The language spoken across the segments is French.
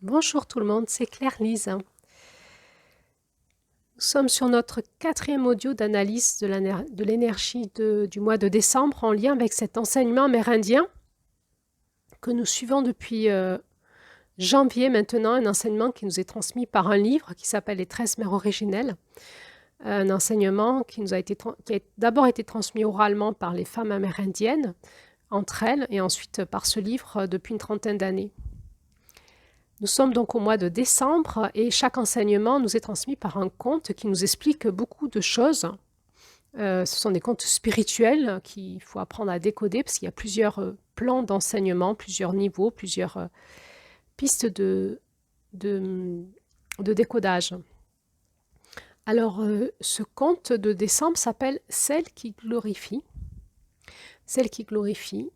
Bonjour tout le monde, c'est Claire-Lise. Nous sommes sur notre 4e audio d'analyse de l'énergie du mois de décembre en lien avec cet enseignement amérindien que nous suivons depuis janvier maintenant, un enseignement qui nous est transmis par un livre qui s'appelle Les 13 mères originelles, un enseignement qui a d'abord été transmis oralement par les femmes amérindiennes entre elles et ensuite par ce livre depuis une trentaine d'années. Nous sommes donc au mois de décembre et chaque enseignement nous est transmis par un conte qui nous explique beaucoup de choses. Ce sont des contes spirituels qu'il faut apprendre à décoder parce qu'il y a plusieurs plans d'enseignement, plusieurs niveaux, plusieurs pistes de décodage. Alors, ce conte de décembre s'appelle « Celle qui glorifie ». Celle qui glorifie.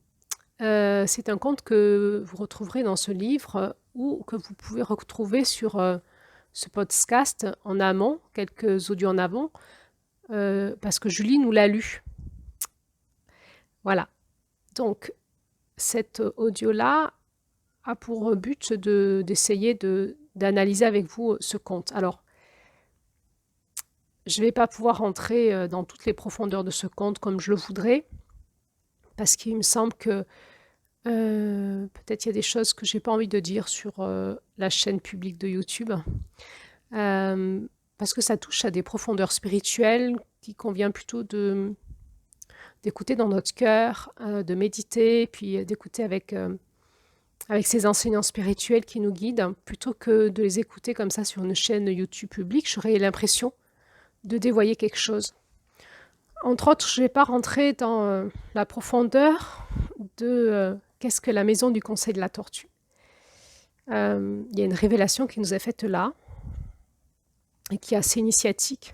C'est un conte que vous retrouverez dans ce livre ou que vous pouvez retrouver sur ce podcast en amont, quelques audios en avant, parce que Julie nous l'a lu. Voilà. Donc, cet audio-là a pour but d'essayer d'analyser avec vous ce conte. Alors, je ne vais pas pouvoir rentrer dans toutes les profondeurs de ce conte comme je le voudrais, parce qu'il me semble que peut-être il y a des choses que j'ai pas envie de dire sur la chaîne publique de YouTube, parce que ça touche à des profondeurs spirituelles qui convient plutôt d'écouter dans notre cœur, de méditer, puis d'écouter avec ces enseignants spirituels qui nous guident, plutôt que de les écouter comme ça sur une chaîne YouTube publique. J'aurais l'impression de dévoyer quelque chose. Entre autres, je ne vais pas rentrer dans la profondeur de qu'est-ce que la maison du Conseil de la Tortue. Il y a une révélation qui nous est faite là et qui est assez initiatique.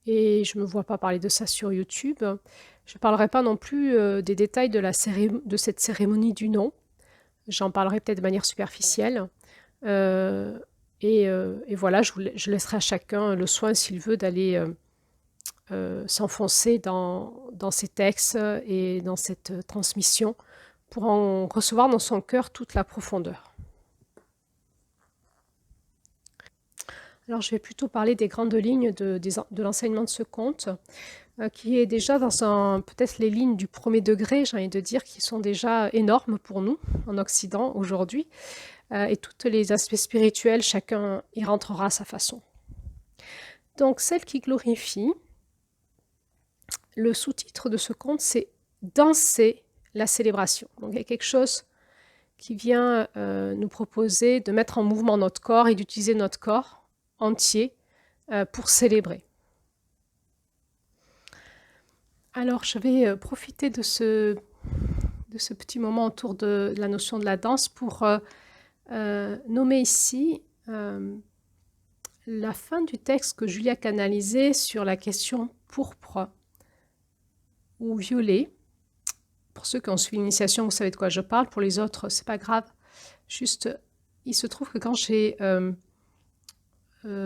Et je ne me vois pas parler de ça sur YouTube. Je ne parlerai pas non plus des détails de cette cérémonie du nom. J'en parlerai peut-être de manière superficielle. Et voilà, je laisserai à chacun le soin, s'il veut, d'aller s'enfoncer dans ces textes et dans cette transmission pour en recevoir dans son cœur toute la profondeur. Alors, je vais plutôt parler des grandes lignes de l'enseignement de ce conte, qui est déjà dans peut-être les lignes du premier degré, j'ai envie de dire, qui sont déjà énormes pour nous en Occident aujourd'hui. Et tous les aspects spirituels, chacun y rentrera à sa façon. Donc, celle qui glorifie, le sous-titre de ce conte, c'est « Danser la célébration ». Donc, il y a quelque chose qui vient nous proposer de mettre en mouvement notre corps et d'utiliser notre corps entier pour célébrer. Alors, je vais profiter de ce petit moment autour de la notion de la danse pour nommer ici la fin du texte que Julie a canalisé sur la question pourpre ou violet. Pour ceux qui ont suivi l'initiation, vous savez de quoi je parle. Pour les autres, c'est pas grave. Juste, il se trouve que quand j'ai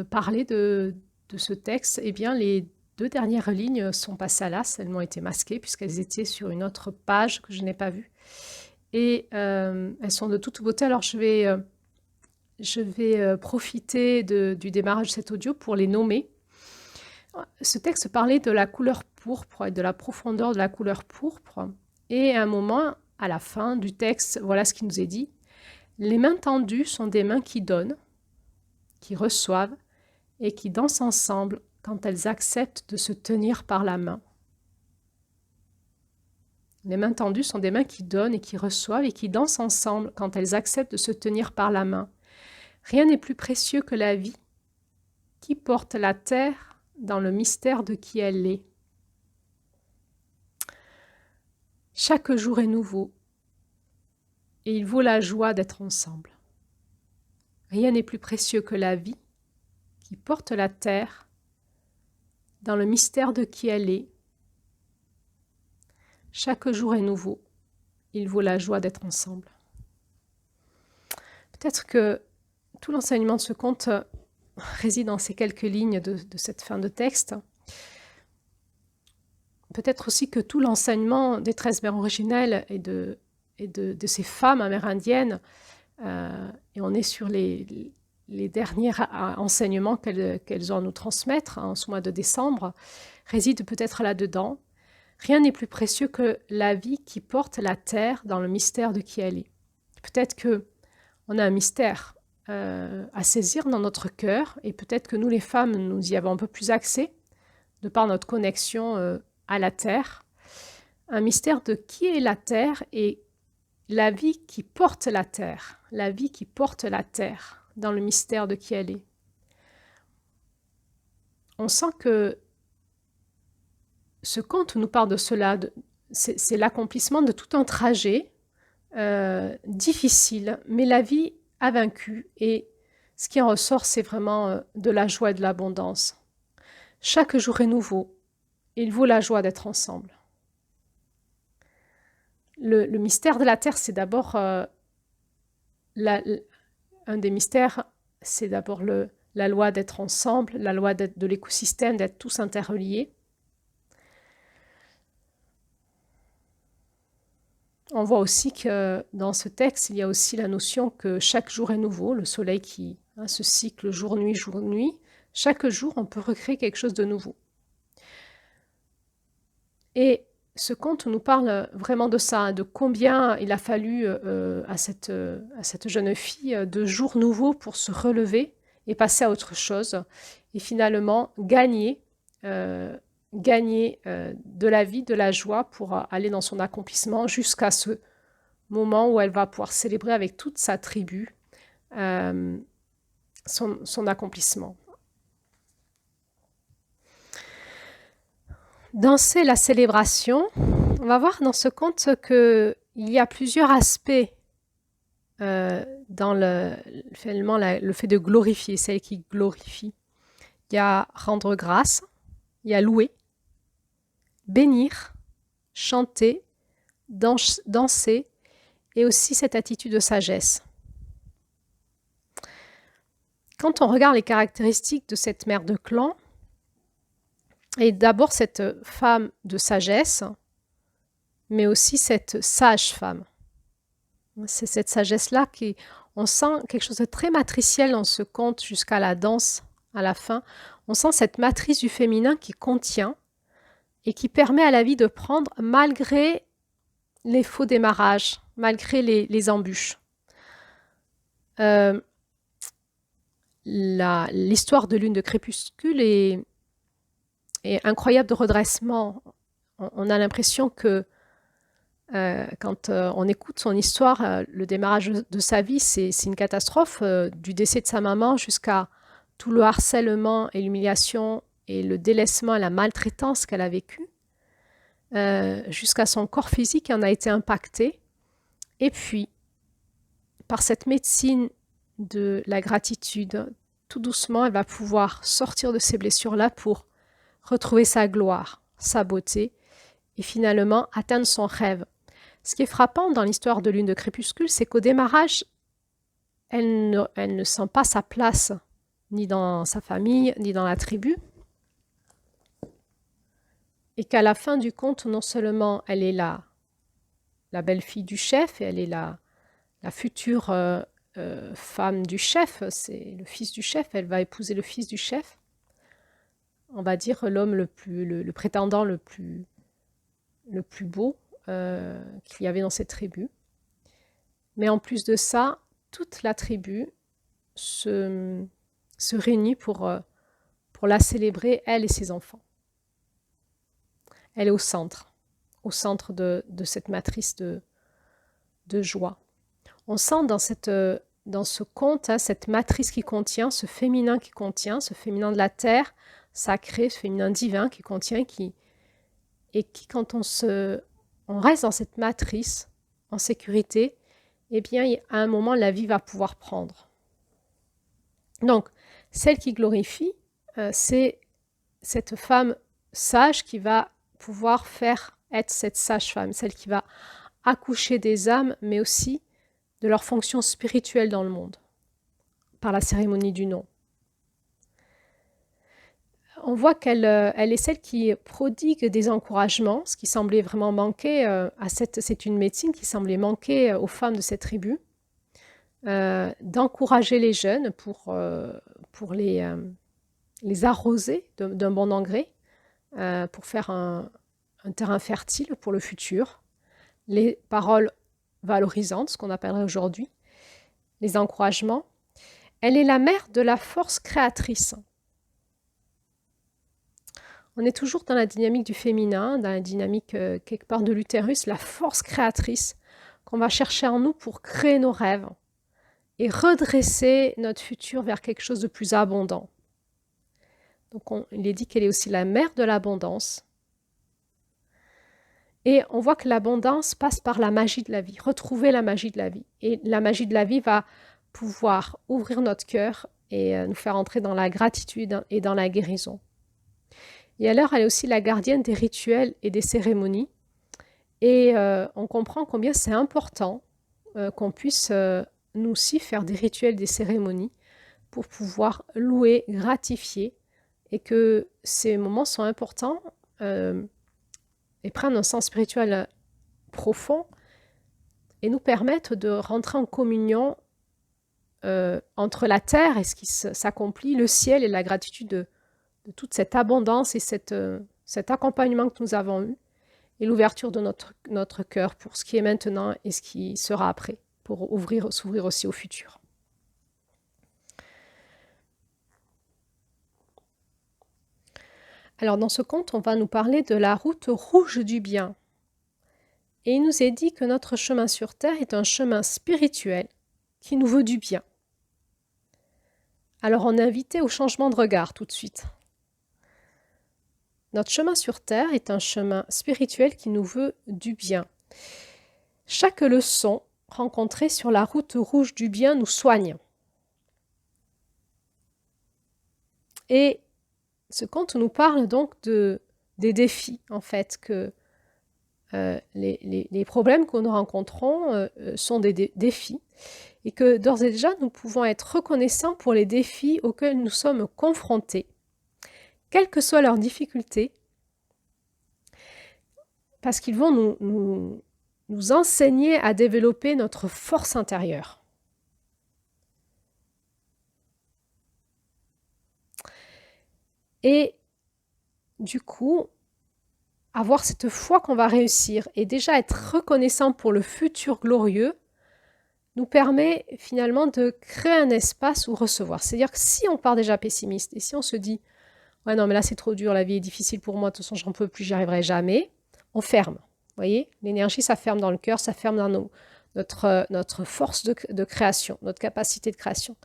parlé de ce texte, eh bien, les 2 dernières lignes sont passées à l'as. Elles m'ont été masquées puisqu'elles étaient sur une autre page que je n'ai pas vue. Et elles sont de toute beauté. Alors, je vais profiter du démarrage de cet audio pour les nommer. Ce texte parlait de la couleur pourpre et de la profondeur de la couleur pourpre. Et à un moment, à la fin du texte, voilà ce qui nous est dit. Les mains tendues sont des mains qui donnent, qui reçoivent et qui dansent ensemble quand elles acceptent de se tenir par la main. Les mains tendues sont des mains qui donnent et qui reçoivent et qui dansent ensemble quand elles acceptent de se tenir par la main. Rien n'est plus précieux que la vie qui porte la terre dans le mystère de qui elle est. Chaque jour est nouveau et il vaut la joie d'être ensemble. Rien n'est plus précieux que la vie qui porte la terre dans le mystère de qui elle est. Chaque jour est nouveau, il vaut la joie d'être ensemble. Peut-être que tout l'enseignement de ce conte réside dans ces quelques lignes de cette fin de texte. Peut-être aussi que tout l'enseignement des 13 mères originelles et de ces femmes amérindiennes, et on est sur les derniers enseignements qu'elles ont à nous transmettre en ce mois de décembre, réside peut-être là-dedans. Rien n'est plus précieux que la vie qui porte la terre dans le mystère de qui elle est. Peut-être qu'on a un mystère à saisir dans notre cœur, et peut-être que nous les femmes, nous y avons un peu plus accès, de par notre connexion à la terre. Un mystère de qui est la terre et la vie qui porte la terre, la vie qui porte la terre dans le mystère de qui elle est. On sent que ce conte nous parle de cela, c'est l'accomplissement de tout un trajet difficile, mais la vie a vaincu, et ce qui en ressort, c'est vraiment de la joie et de l'abondance. Chaque jour est nouveau, il vaut la joie d'être ensemble. Le mystère de la terre, c'est d'abord un des mystères, c'est d'abord la loi d'être ensemble, la loi de l'écosystème, d'être tous interreliés. On voit aussi que dans ce texte, il y a aussi la notion que chaque jour est nouveau, le soleil qui, ce cycle jour-nuit, jour-nuit, chaque jour, on peut recréer quelque chose de nouveau. Et ce conte nous parle vraiment de ça, de combien il a fallu à cette jeune fille de jours nouveaux pour se relever et passer à autre chose, et finalement gagner de la vie, de la joie pour aller dans son accomplissement jusqu'à ce moment où elle va pouvoir célébrer avec toute sa tribu son accomplissement. Dans la célébration, on va voir dans ce conte qu'il y a plusieurs aspects dans finalement le fait de glorifier, celle qui glorifie. Il y a rendre grâce, il y a louer, bénir, chanter, danser, et aussi cette attitude de sagesse. Quand on regarde les caractéristiques de cette mère de clan, et d'abord cette femme de sagesse, mais aussi cette sage femme. C'est cette sagesse-là on sent quelque chose de très matriciel dans ce conte jusqu'à la danse à la fin. On sent cette matrice du féminin qui contient et qui permet à la vie de prendre malgré les faux démarrages, malgré les embûches. L'histoire de Lune de Crépuscule est incroyable de redressement. On a l'impression que quand on écoute son histoire, le démarrage de sa vie, c'est une catastrophe, du décès de sa maman jusqu'à tout le harcèlement et l'humiliation et le délaissement et la maltraitance qu'elle a vécu, jusqu'à son corps physique qui en a été impacté. Et puis, par cette médecine de la gratitude, tout doucement, elle va pouvoir sortir de ces blessures-là pour retrouver sa gloire, sa beauté, et finalement atteindre son rêve. Ce qui est frappant dans l'histoire de Lune de Crépuscule, c'est qu'au démarrage, elle ne sent pas sa place, ni dans sa famille, ni dans la tribu, et qu'à la fin du conte, non seulement elle est la belle-fille du chef, et elle est la future femme du chef, c'est le fils du chef, elle va épouser le fils du chef, on va dire l'homme le prétendant le plus beau qu'il y avait dans cette tribu. Mais en plus de ça, toute la tribu se réunit pour la célébrer, elle et ses enfants. Elle est au centre de cette matrice de joie. On sent dans ce conte, cette matrice qui contient, ce féminin qui contient, ce féminin de la terre sacré, ce féminin divin qui contient, et qui, quand on reste dans cette matrice en sécurité, eh bien, à un moment, la vie va pouvoir prendre. Donc, celle qui glorifie, c'est cette femme sage qui va pouvoir être cette sage femme, celle qui va accoucher des âmes, mais aussi de leur fonction spirituelle dans le monde, par la cérémonie du nom. On voit qu'elle est celle qui prodigue des encouragements, ce qui semblait vraiment manquer c'est une médecine qui semblait manquer aux femmes de cette tribu. d'encourager les jeunes pour les arroser d'un bon engrais, pour faire un terrain fertile pour le futur. Les paroles valorisantes, ce qu'on appellerait aujourd'hui, les encouragements. Elle est la mère de la force créatrice. On est toujours dans la dynamique du féminin, dans la dynamique quelque part de l'utérus, la force créatrice qu'on va chercher en nous pour créer nos rêves et redresser notre futur vers quelque chose de plus abondant. Donc il est dit qu'elle est aussi la mère de l'abondance. Et on voit que l'abondance passe par la magie de la vie, retrouver la magie de la vie. Et la magie de la vie va pouvoir ouvrir notre cœur et nous faire entrer dans la gratitude et dans la guérison. Et alors, elle est aussi la gardienne des rituels et des cérémonies. Et on comprend combien c'est important qu'on puisse, nous aussi, faire des rituels, des cérémonies pour pouvoir louer, gratifier, et que ces moments sont importants et prennent un sens spirituel profond et nous permettent de rentrer en communion entre la terre et ce qui s'accomplit, le ciel et la gratitude de toute cette abondance et cet accompagnement que nous avons eu et l'ouverture de notre cœur pour ce qui est maintenant et ce qui sera après, pour s'ouvrir aussi au futur. Alors dans ce conte, on va nous parler de la route rouge du bien. Et il nous est dit que notre chemin sur Terre est un chemin spirituel qui nous veut du bien. Alors on est invité au changement de regard tout de suite. Notre chemin sur Terre est un chemin spirituel qui nous veut du bien. Chaque leçon rencontrée sur la route rouge du bien nous soigne. Et ce conte nous parle donc des défis, en fait, que les problèmes que nous rencontrons sont des défis et que d'ores et déjà nous pouvons être reconnaissants pour les défis auxquels nous sommes confrontés, quelles que soient leurs difficultés, parce qu'ils vont nous enseigner à développer notre force intérieure. Et du coup, avoir cette foi qu'on va réussir et déjà être reconnaissant pour le futur glorieux nous permet finalement de créer un espace où recevoir. C'est-à-dire que si on part déjà pessimiste et si on se dit « Ouais, non, mais là, c'est trop dur, la vie est difficile pour moi, de toute façon, j'en peux plus, j'y arriverai jamais », on ferme. Vous voyez, l'énergie, ça ferme dans le cœur, ça ferme dans notre force de création, notre capacité de création.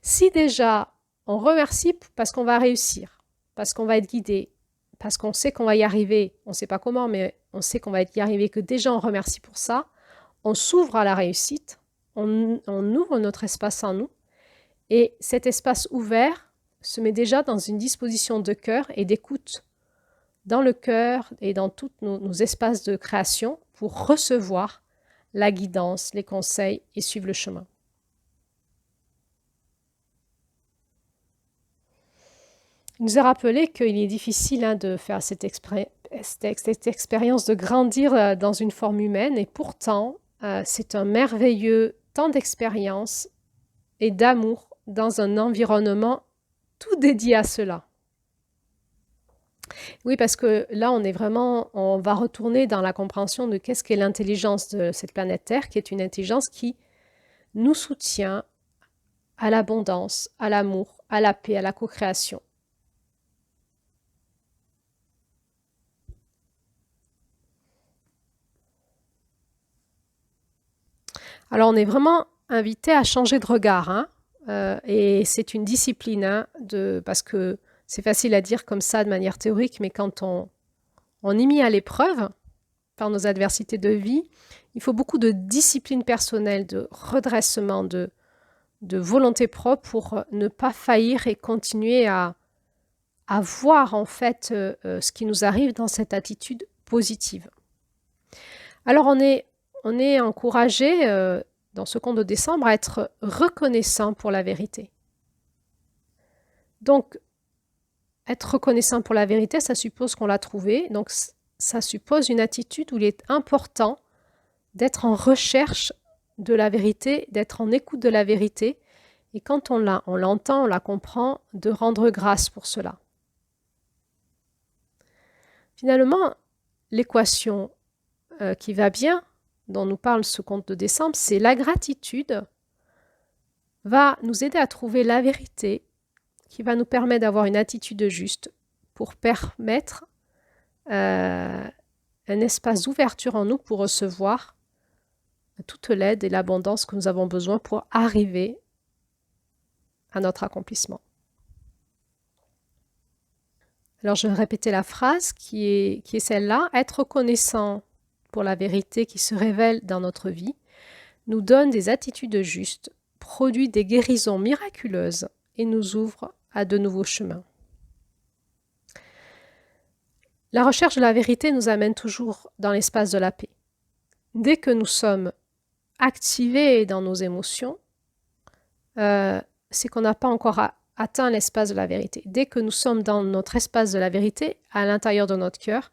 Si déjà, on remercie parce qu'on va réussir, parce qu'on va être guidé, parce qu'on sait qu'on va y arriver, on ne sait pas comment, mais on sait qu'on va y arriver, que déjà on remercie pour ça, on s'ouvre à la réussite, on ouvre notre espace en nous, et cet espace ouvert se met déjà dans une disposition de cœur et d'écoute dans le cœur et dans tous nos espaces de création pour recevoir la guidance, les conseils et suivre le chemin. Il nous est rappelé qu'il est difficile de faire cette expérience de grandir dans une forme humaine et pourtant c'est un merveilleux temps d'expérience et d'amour dans un environnement tout dédié à cela. Oui, parce que là, on va retourner dans la compréhension de qu'est-ce qu'est l'intelligence de cette planète Terre, qui est une intelligence qui nous soutient à l'abondance, à l'amour, à la paix, à la co-création. Alors, on est vraiment invité à changer de regard, et c'est une discipline, parce que c'est facile à dire comme ça de manière théorique, mais quand on est mis à l'épreuve par nos adversités de vie, il faut beaucoup de discipline personnelle, de redressement, de volonté propre pour ne pas faillir et continuer à voir en fait ce qui nous arrive dans cette attitude positive. Alors on est encouragé dans ce conte de décembre à être reconnaissant pour la vérité. Donc, être reconnaissant pour la vérité, ça suppose qu'on l'a trouvée. Donc, ça suppose une attitude où il est important d'être en recherche de la vérité, d'être en écoute de la vérité, et quand on l'entend, on la comprend, de rendre grâce pour cela. Finalement, l'équation qui va bien, dont nous parle ce conte de décembre, c'est la gratitude va nous aider à trouver la vérité qui va nous permettre d'avoir une attitude juste pour permettre un espace d'ouverture en nous pour recevoir toute l'aide et l'abondance que nous avons besoin pour arriver à notre accomplissement. Alors je vais répéter la phrase qui est celle-là. Être reconnaissant pour la vérité qui se révèle dans notre vie nous donne des attitudes justes, produit des guérisons miraculeuses et nous ouvre à de nouveaux chemins. La recherche de la vérité nous amène toujours dans l'espace de la paix. Dès que nous sommes activés dans nos émotions, c'est qu'on n'a pas encore atteint l'espace de la vérité. Dès que nous sommes dans notre espace de la vérité, à l'intérieur de notre cœur,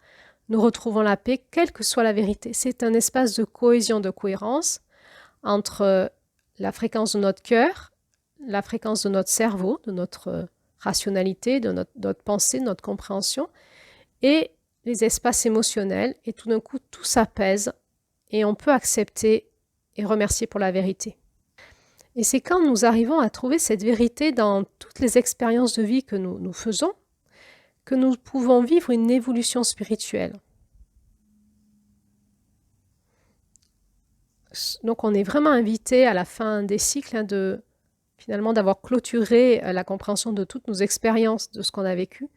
nous retrouvons la paix, quelle que soit la vérité. C'est un espace de cohésion, de cohérence entre la fréquence de notre cœur, la fréquence de notre cerveau, de notre rationalité, de notre pensée, de notre compréhension, et les espaces émotionnels. Et tout d'un coup, tout s'apaise et on peut accepter et remercier pour la vérité. Et c'est quand nous arrivons à trouver cette vérité dans toutes les expériences de vie que nous faisons, que nous pouvons vivre une évolution spirituelle. Donc on est vraiment invité à la fin des cycles finalement d'avoir clôturé la compréhension de toutes nos expériences, de ce qu'on a vécu,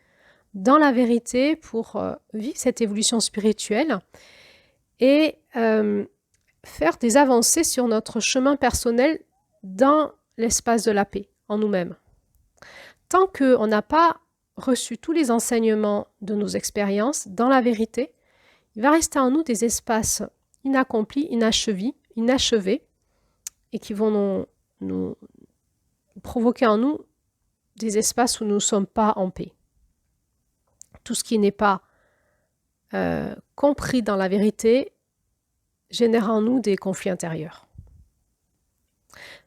dans la vérité pour vivre cette évolution spirituelle et faire des avancées sur notre chemin personnel dans l'espace de la paix, en nous-mêmes. Tant qu'on n'a pas reçu tous les enseignements de nos expériences dans la vérité, il va rester en nous des espaces inaccomplis, inachevés, et qui vont nous provoquer en nous des espaces où nous ne sommes pas en paix. Tout ce qui n'est pas compris dans la vérité génère en nous des conflits intérieurs.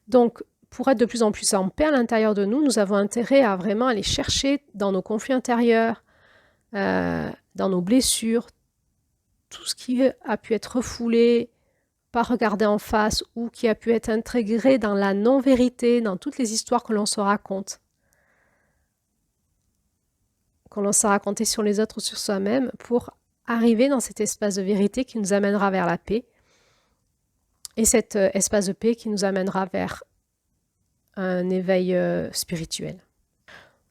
Donc, pour être de plus en plus en paix à l'intérieur de nous, nous avons intérêt à vraiment aller chercher dans nos conflits intérieurs, dans nos blessures, tout ce qui a pu être refoulé, pas regardé en face ou qui a pu être intégré dans la non-vérité, dans toutes les histoires que l'on se raconte, qu'on l'on s'est raconté sur les autres ou sur soi-même, pour arriver dans cet espace de vérité qui nous amènera vers la paix, et cet espace de paix qui nous amènera vers un éveil spirituel.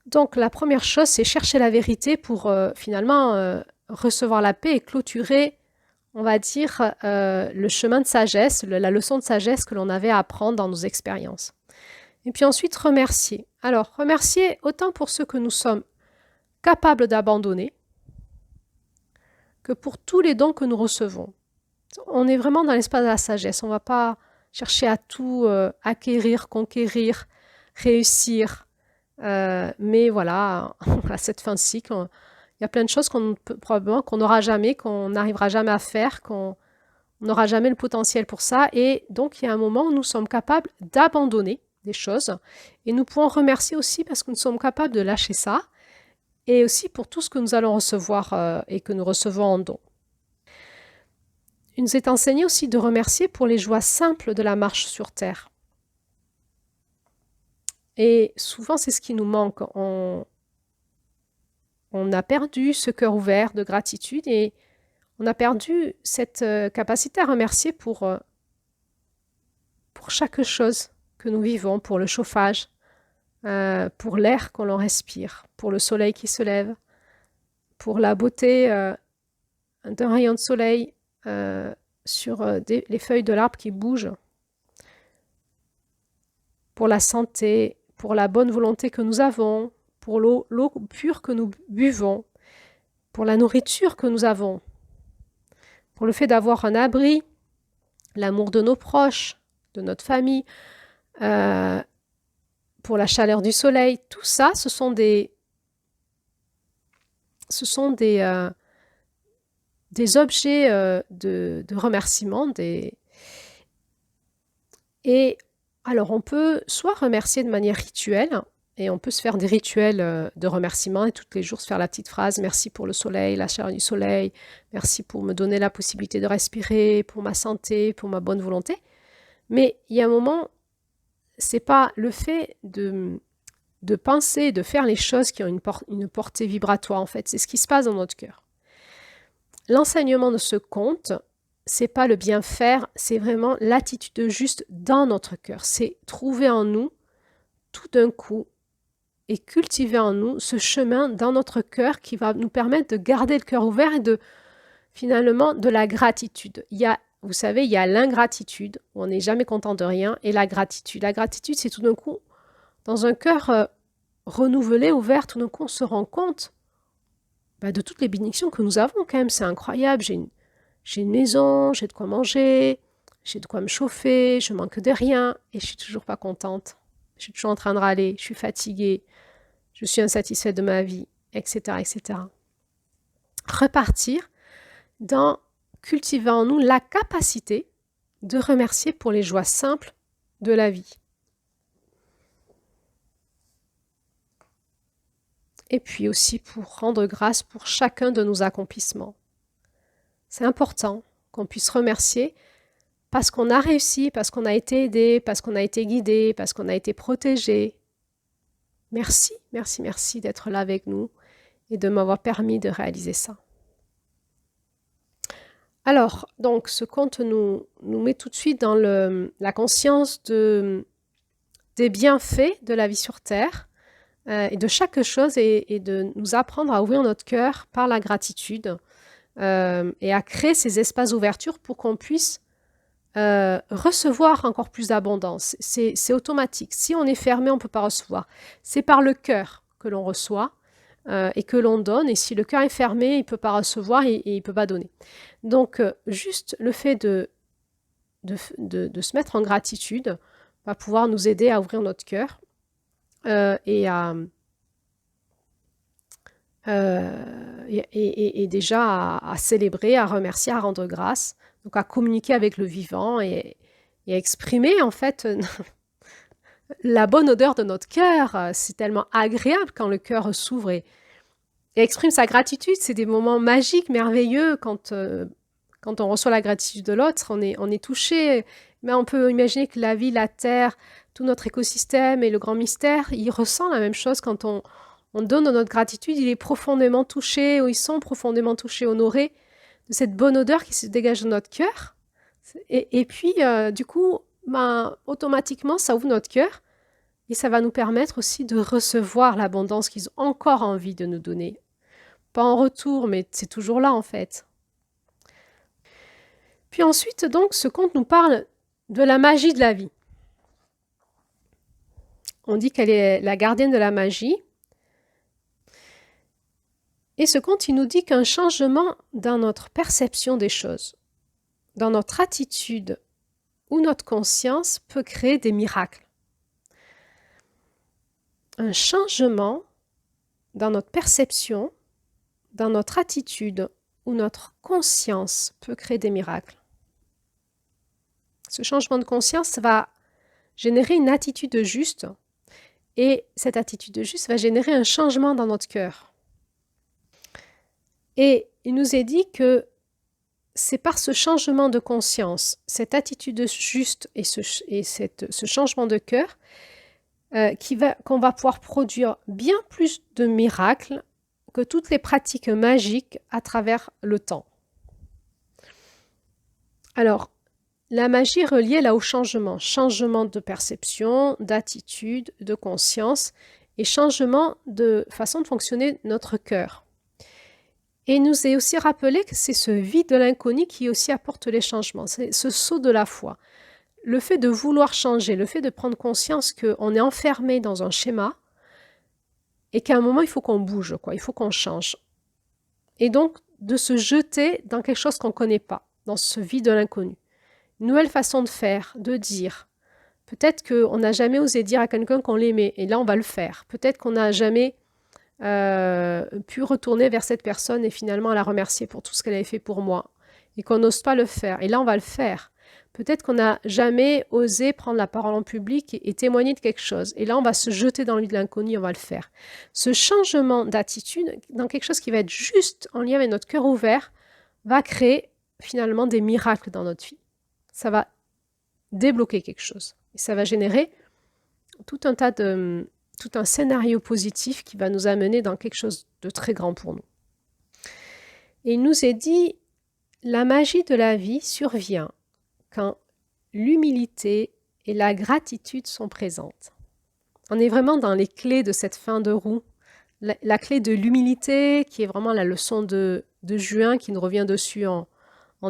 Donc la première chose, c'est chercher la vérité pour finalement recevoir la paix et clôturer, on va dire, le chemin de sagesse, la leçon de sagesse que l'on avait à apprendre dans nos expériences. Et puis ensuite, remercier. Alors, remercier autant pour ce que nous sommes capables d'abandonner que pour tous les dons que nous recevons. On est vraiment dans l'espace de la sagesse. On ne va pas chercher à tout acquérir, conquérir, réussir. Mais voilà, à cette fin de cycle, il y a plein de choses probablement qu'on n'aura jamais, qu'on n'arrivera jamais à faire, qu'on n'aura jamais le potentiel pour ça. Et donc, il y a un moment où nous sommes capables d'abandonner des choses. Et nous pouvons remercier aussi parce que nous sommes capables de lâcher ça. Et aussi pour tout ce que nous allons recevoir et que nous recevons en don. Il nous est enseigné aussi de remercier pour les joies simples de la marche sur terre. Et souvent, c'est ce qui nous manque. On a perdu ce cœur ouvert de gratitude et on a perdu cette capacité à remercier pour chaque chose que nous vivons, pour le chauffage, pour l'air que l'on respire, pour le soleil qui se lève, pour la beauté d'un rayon de soleil sur les feuilles de l'arbre qui bougent, pour la santé, pour la bonne volonté que nous avons, pour l'eau pure que nous buvons, pour la nourriture que nous avons, pour le fait d'avoir un abri, l'amour de nos proches, de notre famille, pour la chaleur du soleil. Tout ça, ce sont des objets de remerciement, Et alors, on peut soit remercier de manière rituelle, et on peut se faire des rituels de remerciement et tous les jours se faire la petite phrase: merci pour le soleil, la chaleur du soleil, merci pour me donner la possibilité de respirer, pour ma santé, pour ma bonne volonté. Mais il y a un moment, c'est pas le fait de penser, de faire les choses qui ont une portée vibratoire, en fait. C'est ce qui se passe dans notre cœur. L'enseignement de ce conte, c'est pas le bien faire, c'est vraiment l'attitude juste dans notre cœur. C'est trouver en nous, tout d'un coup, et cultiver en nous ce chemin dans notre cœur qui va nous permettre de garder le cœur ouvert et finalement, de la gratitude. Vous savez, il y a l'ingratitude, où on n'est jamais content de rien, et la gratitude. La gratitude, c'est tout d'un coup, dans un cœur renouvelé, ouvert, tout d'un coup, on se rend compte de toutes les bénédictions que nous avons quand même. C'est incroyable. J'ai une maison, j'ai de quoi manger, j'ai de quoi me chauffer, je manque de rien, et je suis toujours pas contente. Je suis toujours en train de râler, je suis fatiguée, je suis insatisfaite de ma vie, etc., etc. Repartir dans cultiver en nous la capacité de remercier pour les joies simples de la vie. Et puis aussi pour rendre grâce pour chacun de nos accomplissements. C'est important qu'on puisse remercier parce qu'on a réussi, parce qu'on a été aidé, parce qu'on a été guidé, parce qu'on a été protégé. Merci, merci, merci d'être là avec nous et de m'avoir permis de réaliser ça. Alors, donc, ce conte nous met tout de suite dans la conscience des bienfaits de la vie sur Terre et de chaque chose et de nous apprendre à ouvrir notre cœur par la gratitude et à créer ces espaces d'ouverture pour qu'on puisse recevoir encore plus d'abondance. C'est automatique. Si on est fermé, on ne peut pas recevoir. C'est par le cœur que l'on reçoit et que l'on donne. Et si le cœur est fermé, il ne peut pas recevoir et il ne peut pas donner. Donc, juste le fait de se mettre en gratitude va pouvoir nous aider à ouvrir notre cœur et déjà à célébrer, à remercier, à rendre grâce, donc à communiquer avec le vivant et à exprimer en fait la bonne odeur de notre cœur. C'est tellement agréable quand le cœur s'ouvre et exprime sa gratitude. C'est des moments magiques, merveilleux quand on reçoit la gratitude de l'autre, on est touché. Mais on peut imaginer que la vie, la terre, tout notre écosystème et le grand mystère, il ressent la même chose quand on donne notre gratitude. Il est profondément touché, ou ils sont profondément touchés, honorés de cette bonne odeur qui se dégage de notre cœur. Et puis, du coup, automatiquement, ça ouvre notre cœur et ça va nous permettre aussi de recevoir l'abondance qu'ils ont encore envie de nous donner. Pas en retour, mais c'est toujours là en fait. Puis ensuite, donc, ce conte nous parle de la magie de la vie. On dit qu'elle est la gardienne de la magie. Et ce conte, il nous dit qu'un changement dans notre perception des choses, dans notre attitude ou notre conscience peut créer des miracles. Un changement dans notre perception, dans notre attitude ou notre conscience peut créer des miracles. Ce changement de conscience va générer une attitude juste et cette attitude juste va générer un changement dans notre cœur. Et il nous est dit que c'est par ce changement de conscience, cette attitude juste et ce changement de cœur qu'on va pouvoir produire bien plus de miracles que toutes les pratiques magiques à travers le temps. Alors, la magie est reliée là au changement de perception, d'attitude, de conscience et changement de façon de fonctionner notre cœur. Et il nous est aussi rappelé que c'est ce vide de l'inconnu qui aussi apporte les changements, c'est ce saut de la foi. Le fait de vouloir changer, le fait de prendre conscience qu'on est enfermé dans un schéma et qu'à un moment, il faut qu'on bouge, il faut qu'on change. Et donc, de se jeter dans quelque chose qu'on ne connaît pas, dans ce vide de l'inconnu. Une nouvelle façon de faire, de dire. Peut-être qu'on n'a jamais osé dire à quelqu'un qu'on l'aimait, et là, on va le faire. Peut-être qu'on n'a jamais pu retourner vers cette personne et finalement la remercier pour tout ce qu'elle avait fait pour moi, et qu'on n'ose pas le faire. Et là, on va le faire. Peut-être qu'on n'a jamais osé prendre la parole en public et témoigner de quelque chose. Et là, on va se jeter dans le lit de l'inconnu, on va le faire. Ce changement d'attitude, dans quelque chose qui va être juste en lien avec notre cœur ouvert, va créer finalement des miracles dans notre vie. Ça va débloquer quelque chose. Et ça va générer tout un scénario positif qui va nous amener dans quelque chose de très grand pour nous. Et il nous est dit, la magie de la vie survient quand l'humilité et la gratitude sont présentes. On est vraiment dans les clés de cette fin de roue. La clé de l'humilité, qui est vraiment la leçon de juin, qui nous revient dessus en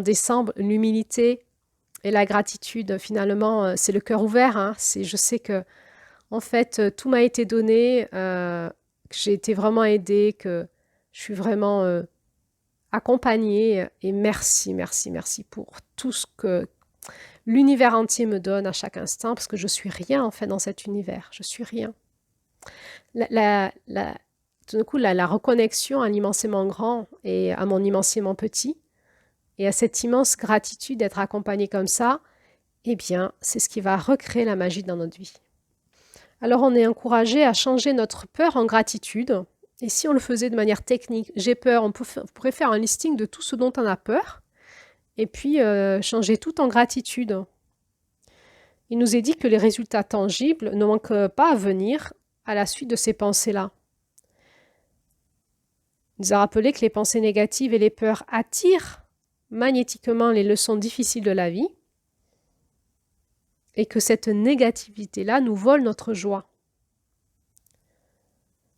décembre, l'humilité et la gratitude, finalement, c'est le cœur ouvert. Hein. Je sais que, en fait, tout m'a été donné, que j'ai été vraiment aidée, que je suis vraiment accompagnée. Et merci, merci, merci pour tout ce que l'univers entier me donne à chaque instant, parce que je suis rien en fait dans cet univers, je suis rien. Tout d'un coup, la reconnexion à l'immensément grand et à mon immensément petit, et à cette immense gratitude d'être accompagnée comme ça, eh bien, c'est ce qui va recréer la magie dans notre vie. Alors, on est encouragé à changer notre peur en gratitude, et si on le faisait de manière technique, j'ai peur, on pourrait faire un listing de tout ce dont on a peur, et puis changer tout en gratitude. Il nous est dit que les résultats tangibles ne manquent pas à venir à la suite de ces pensées-là. Il nous a rappelé que les pensées négatives et les peurs attirent magnétiquement les leçons difficiles de la vie et que cette négativité-là nous vole notre joie.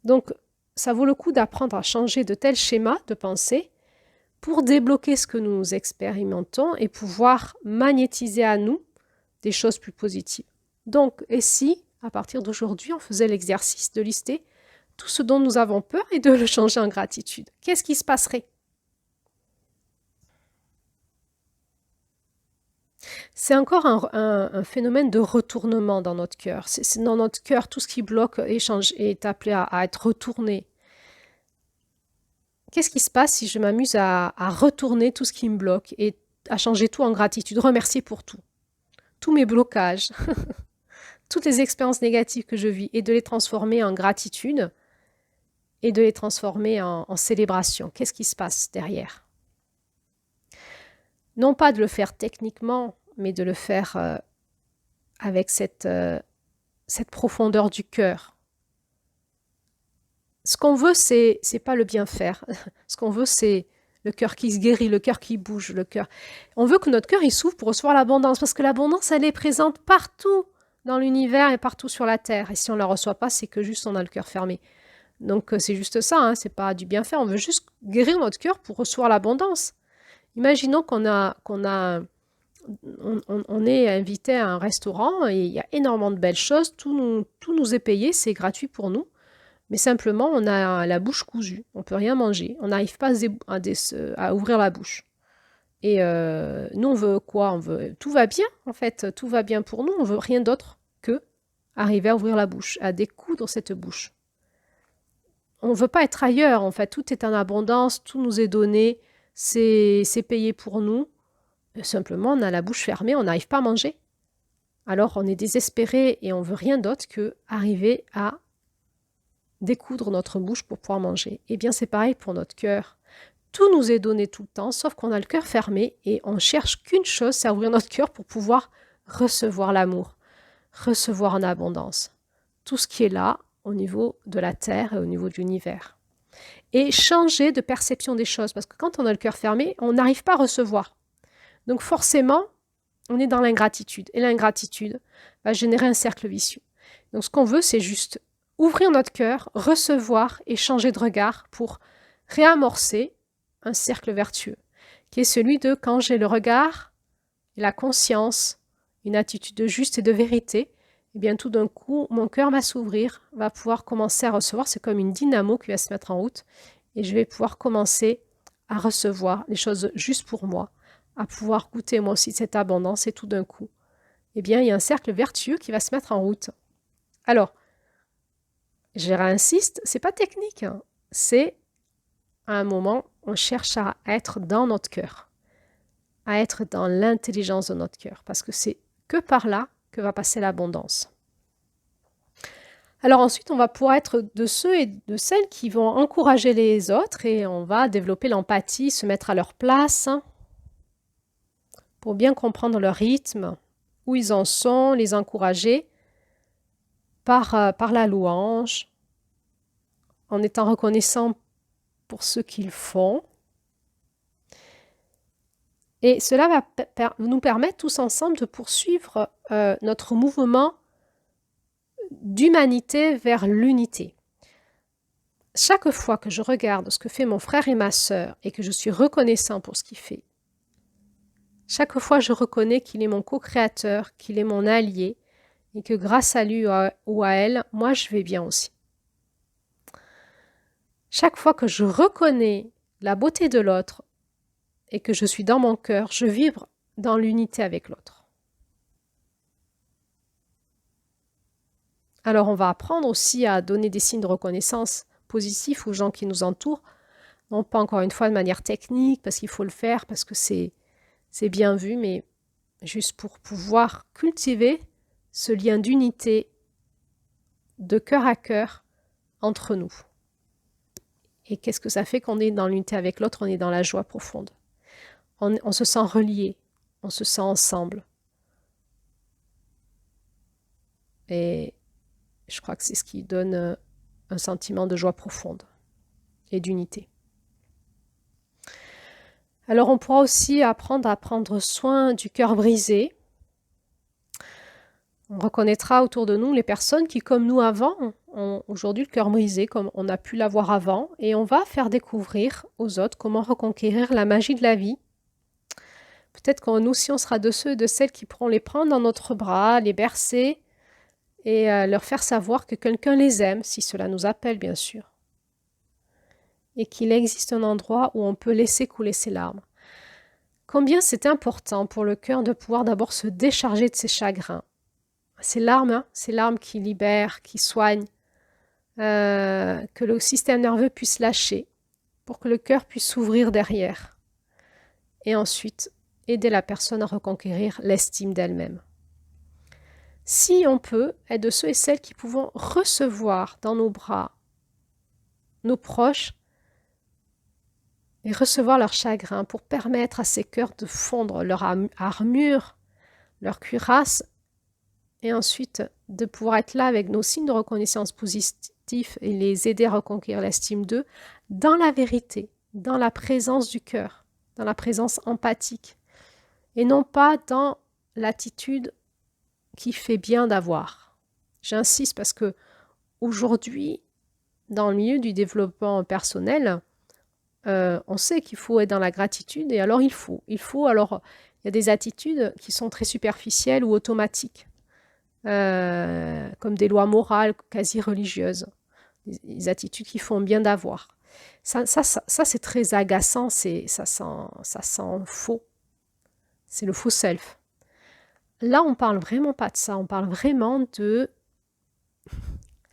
Donc, ça vaut le coup d'apprendre à changer de tels schémas de pensée pour débloquer ce que nous expérimentons et pouvoir magnétiser à nous des choses plus positives. Donc, et si, à partir d'aujourd'hui, on faisait l'exercice de lister tout ce dont nous avons peur et de le changer en gratitude? Qu'est-ce qui se passerait? C'est encore un phénomène de retournement dans notre cœur. C'est dans notre cœur, tout ce qui bloque est appelé à être retourné. Qu'est-ce qui se passe si je m'amuse à retourner tout ce qui me bloque et à changer tout en gratitude, remercier pour tout, tous mes blocages, toutes les expériences négatives que je vis, et de les transformer en gratitude et de les transformer en célébration? Qu'est-ce qui se passe derrière? Non pas de le faire techniquement, mais de le faire avec cette profondeur du cœur. Ce qu'on veut, c'est pas le bien faire. Ce qu'on veut, c'est le cœur qui se guérit, le cœur qui bouge, le cœur. On veut que notre cœur il s'ouvre pour recevoir l'abondance, parce que l'abondance, elle est présente partout dans l'univers et partout sur la terre. Et si on ne la reçoit pas, c'est que juste on a le cœur fermé. Donc c'est juste ça, hein, c'est pas du bien faire. On veut juste guérir notre cœur pour recevoir l'abondance. Imaginons qu'on est invité à un restaurant et il y a énormément de belles choses, tout nous est payé, c'est gratuit pour nous. Mais simplement, on a la bouche cousue, on ne peut rien manger, on n'arrive pas à ouvrir la bouche. Et nous, on veut quoi? Tout va bien, en fait, tout va bien pour nous, on veut rien d'autre que arriver à ouvrir la bouche, à découdre cette bouche. On ne veut pas être ailleurs, en fait, tout est en abondance, tout nous est donné, c'est payé pour nous. Simplement, on a la bouche fermée, on n'arrive pas à manger. Alors, on est désespéré et on veut rien d'autre que arriver à découdre notre bouche pour pouvoir manger. Eh bien, c'est pareil pour notre cœur. Tout nous est donné tout le temps, sauf qu'on a le cœur fermé et on cherche qu'une chose, c'est ouvrir notre cœur pour pouvoir recevoir l'amour, recevoir en abondance. Tout ce qui est là au niveau de la terre et au niveau de l'univers. Et changer de perception des choses, parce que quand on a le cœur fermé, on n'arrive pas à recevoir. Donc forcément, on est dans l'ingratitude. Et l'ingratitude va générer un cercle vicieux. Donc ce qu'on veut, c'est juste ouvrir notre cœur, recevoir et changer de regard pour réamorcer un cercle vertueux, qui est celui de quand j'ai le regard, la conscience, une attitude de juste et de vérité, et bien tout d'un coup, mon cœur va s'ouvrir, va pouvoir commencer à recevoir. C'est comme une dynamo qui va se mettre en route et je vais pouvoir commencer à recevoir les choses juste pour moi, à pouvoir goûter moi aussi cette abondance et tout d'un coup, eh bien, il y a un cercle vertueux qui va se mettre en route. Alors, je réinsiste, c'est pas technique, hein. C'est à un moment, on cherche à être dans notre cœur. à être dans l'intelligence de notre cœur, parce que c'est que par là que va passer l'abondance. Alors ensuite, on va pouvoir être de ceux et de celles qui vont encourager les autres et on va développer l'empathie, se mettre à leur place pour bien comprendre leur rythme, où ils en sont, les encourager par la louange, en étant reconnaissant pour ce qu'ils font. Et cela va nous permettre tous ensemble de poursuivre notre mouvement d'humanité vers l'unité. Chaque fois que je regarde ce que fait mon frère et ma sœur et que je suis reconnaissant pour ce qu'il fait, chaque fois je reconnais qu'il est mon co-créateur, qu'il est mon allié et que grâce à lui ou à elle, moi je vais bien aussi. Chaque fois que je reconnais la beauté de l'autre et que je suis dans mon cœur, je vibre dans l'unité avec l'autre. Alors on va apprendre aussi à donner des signes de reconnaissance positifs aux gens qui nous entourent, non pas encore une fois de manière technique, parce qu'il faut le faire, parce que c'est bien vu, mais juste pour pouvoir cultiver ce lien d'unité de cœur à cœur entre nous. Et qu'est-ce que ça fait qu'on est dans l'unité avec l'autre? On est dans la joie profonde. On se sent relié, on se sent ensemble. Et je crois que c'est ce qui donne un sentiment de joie profonde et d'unité. Alors on pourra aussi apprendre à prendre soin du cœur brisé. On reconnaîtra autour de nous les personnes qui, comme nous avant, ont aujourd'hui le cœur brisé, comme on a pu l'avoir avant, et on va faire découvrir aux autres comment reconquérir la magie de la vie. Peut-être que nous aussi, on sera de ceux et de celles qui pourront les prendre dans notre bras, les bercer, et leur faire savoir que quelqu'un les aime, si cela nous appelle bien sûr, et qu'il existe un endroit où on peut laisser couler ses larmes. Combien c'est important pour le cœur de pouvoir d'abord se décharger de ses chagrins, ces larmes qui libèrent, qui soignent, que le système nerveux puisse lâcher, pour que le cœur puisse s'ouvrir derrière, et ensuite aider la personne à reconquérir l'estime d'elle-même. Si on peut être de ceux et celles qui pouvons recevoir dans nos bras nos proches et recevoir leur chagrin pour permettre à ces cœurs de fondre leur armure, leur cuirasse et ensuite de pouvoir être là avec nos signes de reconnaissance positifs et les aider à reconquérir l'estime d'eux dans la vérité, dans la présence du cœur, dans la présence empathique et non pas dans l'attitude qui fait bien d'avoir. J'insiste parce que aujourd'hui, dans le milieu du développement personnel, on sait qu'il faut être dans la gratitude et alors il y a des attitudes qui sont très superficielles ou automatiques, comme des lois morales quasi religieuses, des attitudes qui font bien d'avoir. Ça c'est très agaçant, ça sent faux. C'est le faux self. Là, on parle vraiment pas de ça, on parle vraiment de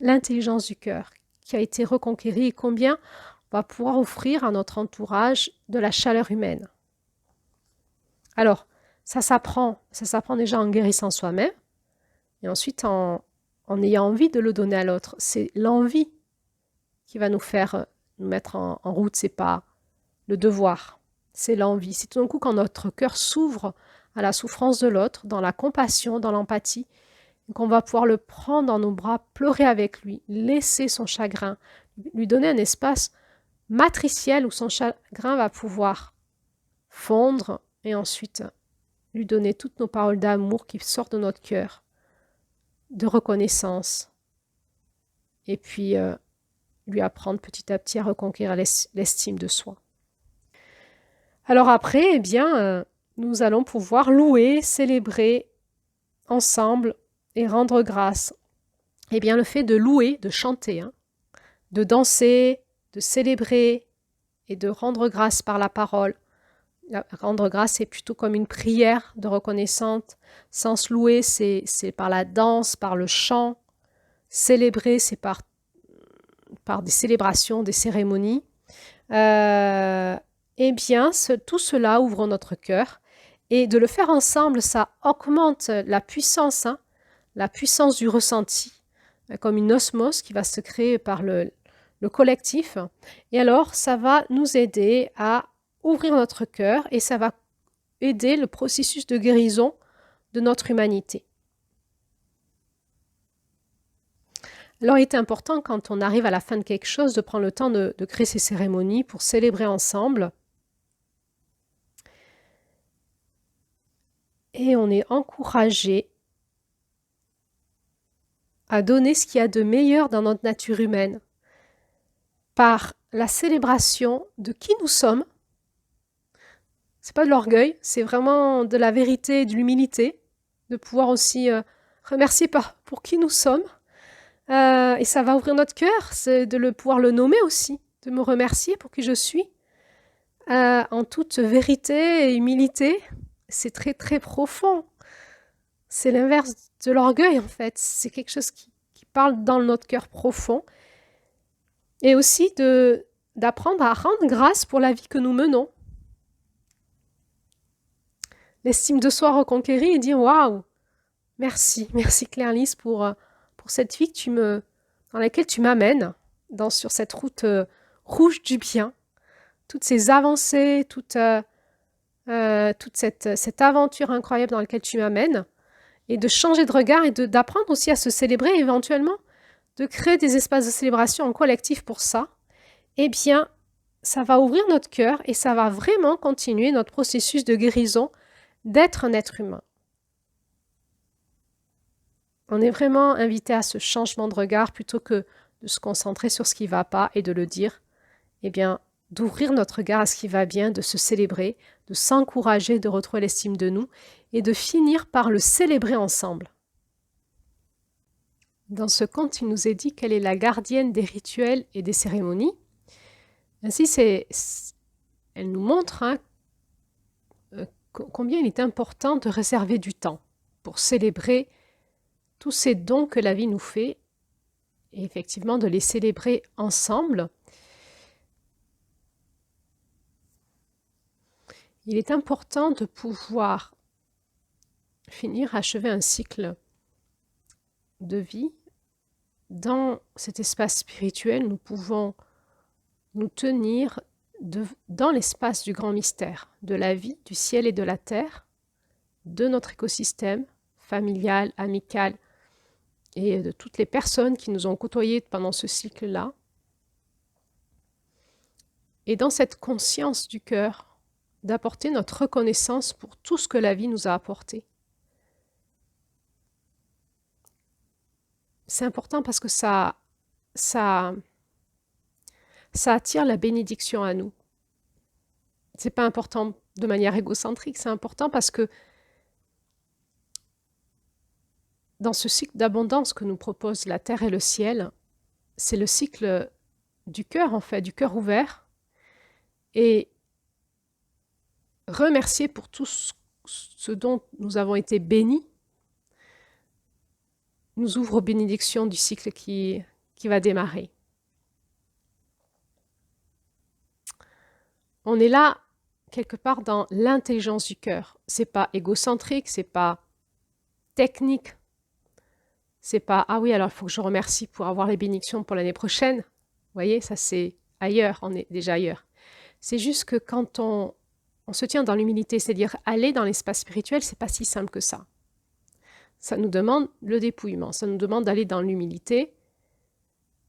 l'intelligence du cœur qui a été reconquérie et combien on va pouvoir offrir à notre entourage de la chaleur humaine. Alors, ça s'apprend déjà en guérissant soi-même et ensuite en ayant envie de le donner à l'autre. C'est l'envie qui va nous faire nous mettre en route, c'est pas le devoir, c'est l'envie. C'est tout d'un coup quand notre cœur s'ouvre à la souffrance de l'autre, dans la compassion, dans l'empathie, qu'on va pouvoir le prendre dans nos bras, pleurer avec lui, laisser son chagrin, lui donner un espace matriciel où son chagrin va pouvoir fondre et ensuite lui donner toutes nos paroles d'amour qui sortent de notre cœur, de reconnaissance, et puis lui apprendre petit à petit à reconquérir l'estime de soi. Alors après, nous allons pouvoir louer, célébrer ensemble et rendre grâce. Le fait de louer, de chanter, de danser, de célébrer et de rendre grâce par la parole. Rendre grâce, c'est plutôt comme une prière de reconnaissance. Sans louer, c'est par la danse, par le chant. Célébrer, c'est par des célébrations, des cérémonies. Tout cela ouvre notre cœur Et de le faire ensemble, ça augmente la puissance, hein, la puissance du ressenti, comme une osmose qui va se créer par le collectif. Et alors, ça va nous aider à ouvrir notre cœur et ça va aider le processus de guérison de notre humanité. Alors, il est important, quand on arrive à la fin de quelque chose, de prendre le temps de créer ces cérémonies pour célébrer ensemble. Et on est encouragé à donner ce qu'il y a de meilleur dans notre nature humaine par la célébration de qui nous sommes. C'est pas de l'orgueil, c'est vraiment de la vérité et de l'humilité, de pouvoir aussi remercier pour qui nous sommes. Et ça va ouvrir notre cœur, c'est de pouvoir le nommer aussi, de me remercier pour qui je suis, en toute vérité et humilité. C'est très très profond. C'est l'inverse de l'orgueil en fait. C'est quelque chose qui parle dans notre cœur profond. Et aussi d'apprendre à rendre grâce pour la vie que nous menons. L'estime de soi reconquérie et dire waouh, merci Claire-Lise pour cette vie dans laquelle tu m'amènes, sur cette route rouge du bien. Toutes ces avancées, toute cette aventure incroyable dans laquelle tu m'amènes. Et de changer de regard et d'apprendre aussi à se célébrer, éventuellement, de créer des espaces de célébration en collectif pour ça, eh bien, ça va ouvrir notre cœur et ça va vraiment continuer notre processus de guérison d'être un être humain. On est vraiment invité à ce changement de regard plutôt que de se concentrer sur ce qui ne va pas et de le dire, eh bien, d'ouvrir notre regard à ce qui va bien, de se célébrer, de s'encourager, de retrouver l'estime de nous et de finir par le célébrer ensemble. Dans ce conte, il nous est dit qu'elle est la gardienne des rituels et des cérémonies. Ainsi, elle nous montre combien il est important de réserver du temps pour célébrer tous ces dons que la vie nous fait et effectivement de les célébrer ensemble. Il est important de pouvoir achever un cycle de vie. Dans cet espace spirituel, nous pouvons nous tenir dans l'espace du grand mystère, de la vie, du ciel et de la terre, de notre écosystème familial, amical et de toutes les personnes qui nous ont côtoyés pendant ce cycle-là. Et dans cette conscience du cœur, d'apporter notre reconnaissance pour tout ce que la vie nous a apporté. C'est important parce que ça attire la bénédiction à nous. C'est pas important de manière égocentrique, c'est important parce que dans ce cycle d'abondance que nous propose la terre et le ciel, c'est le cycle du cœur en fait, du cœur ouvert, et remercier pour tout ce dont nous avons été bénis nous ouvre aux bénédictions du cycle qui va démarrer. On est là quelque part dans l'intelligence du cœur. C'est pas égocentrique, c'est pas technique. C'est pas ah oui, alors il faut que je remercie pour avoir les bénédictions pour l'année prochaine. Vous voyez, ça c'est ailleurs, on est déjà ailleurs. C'est juste que quand on se tient dans l'humilité, c'est-à-dire aller dans l'espace spirituel, c'est pas si simple que ça. Ça nous demande le dépouillement, ça nous demande d'aller dans l'humilité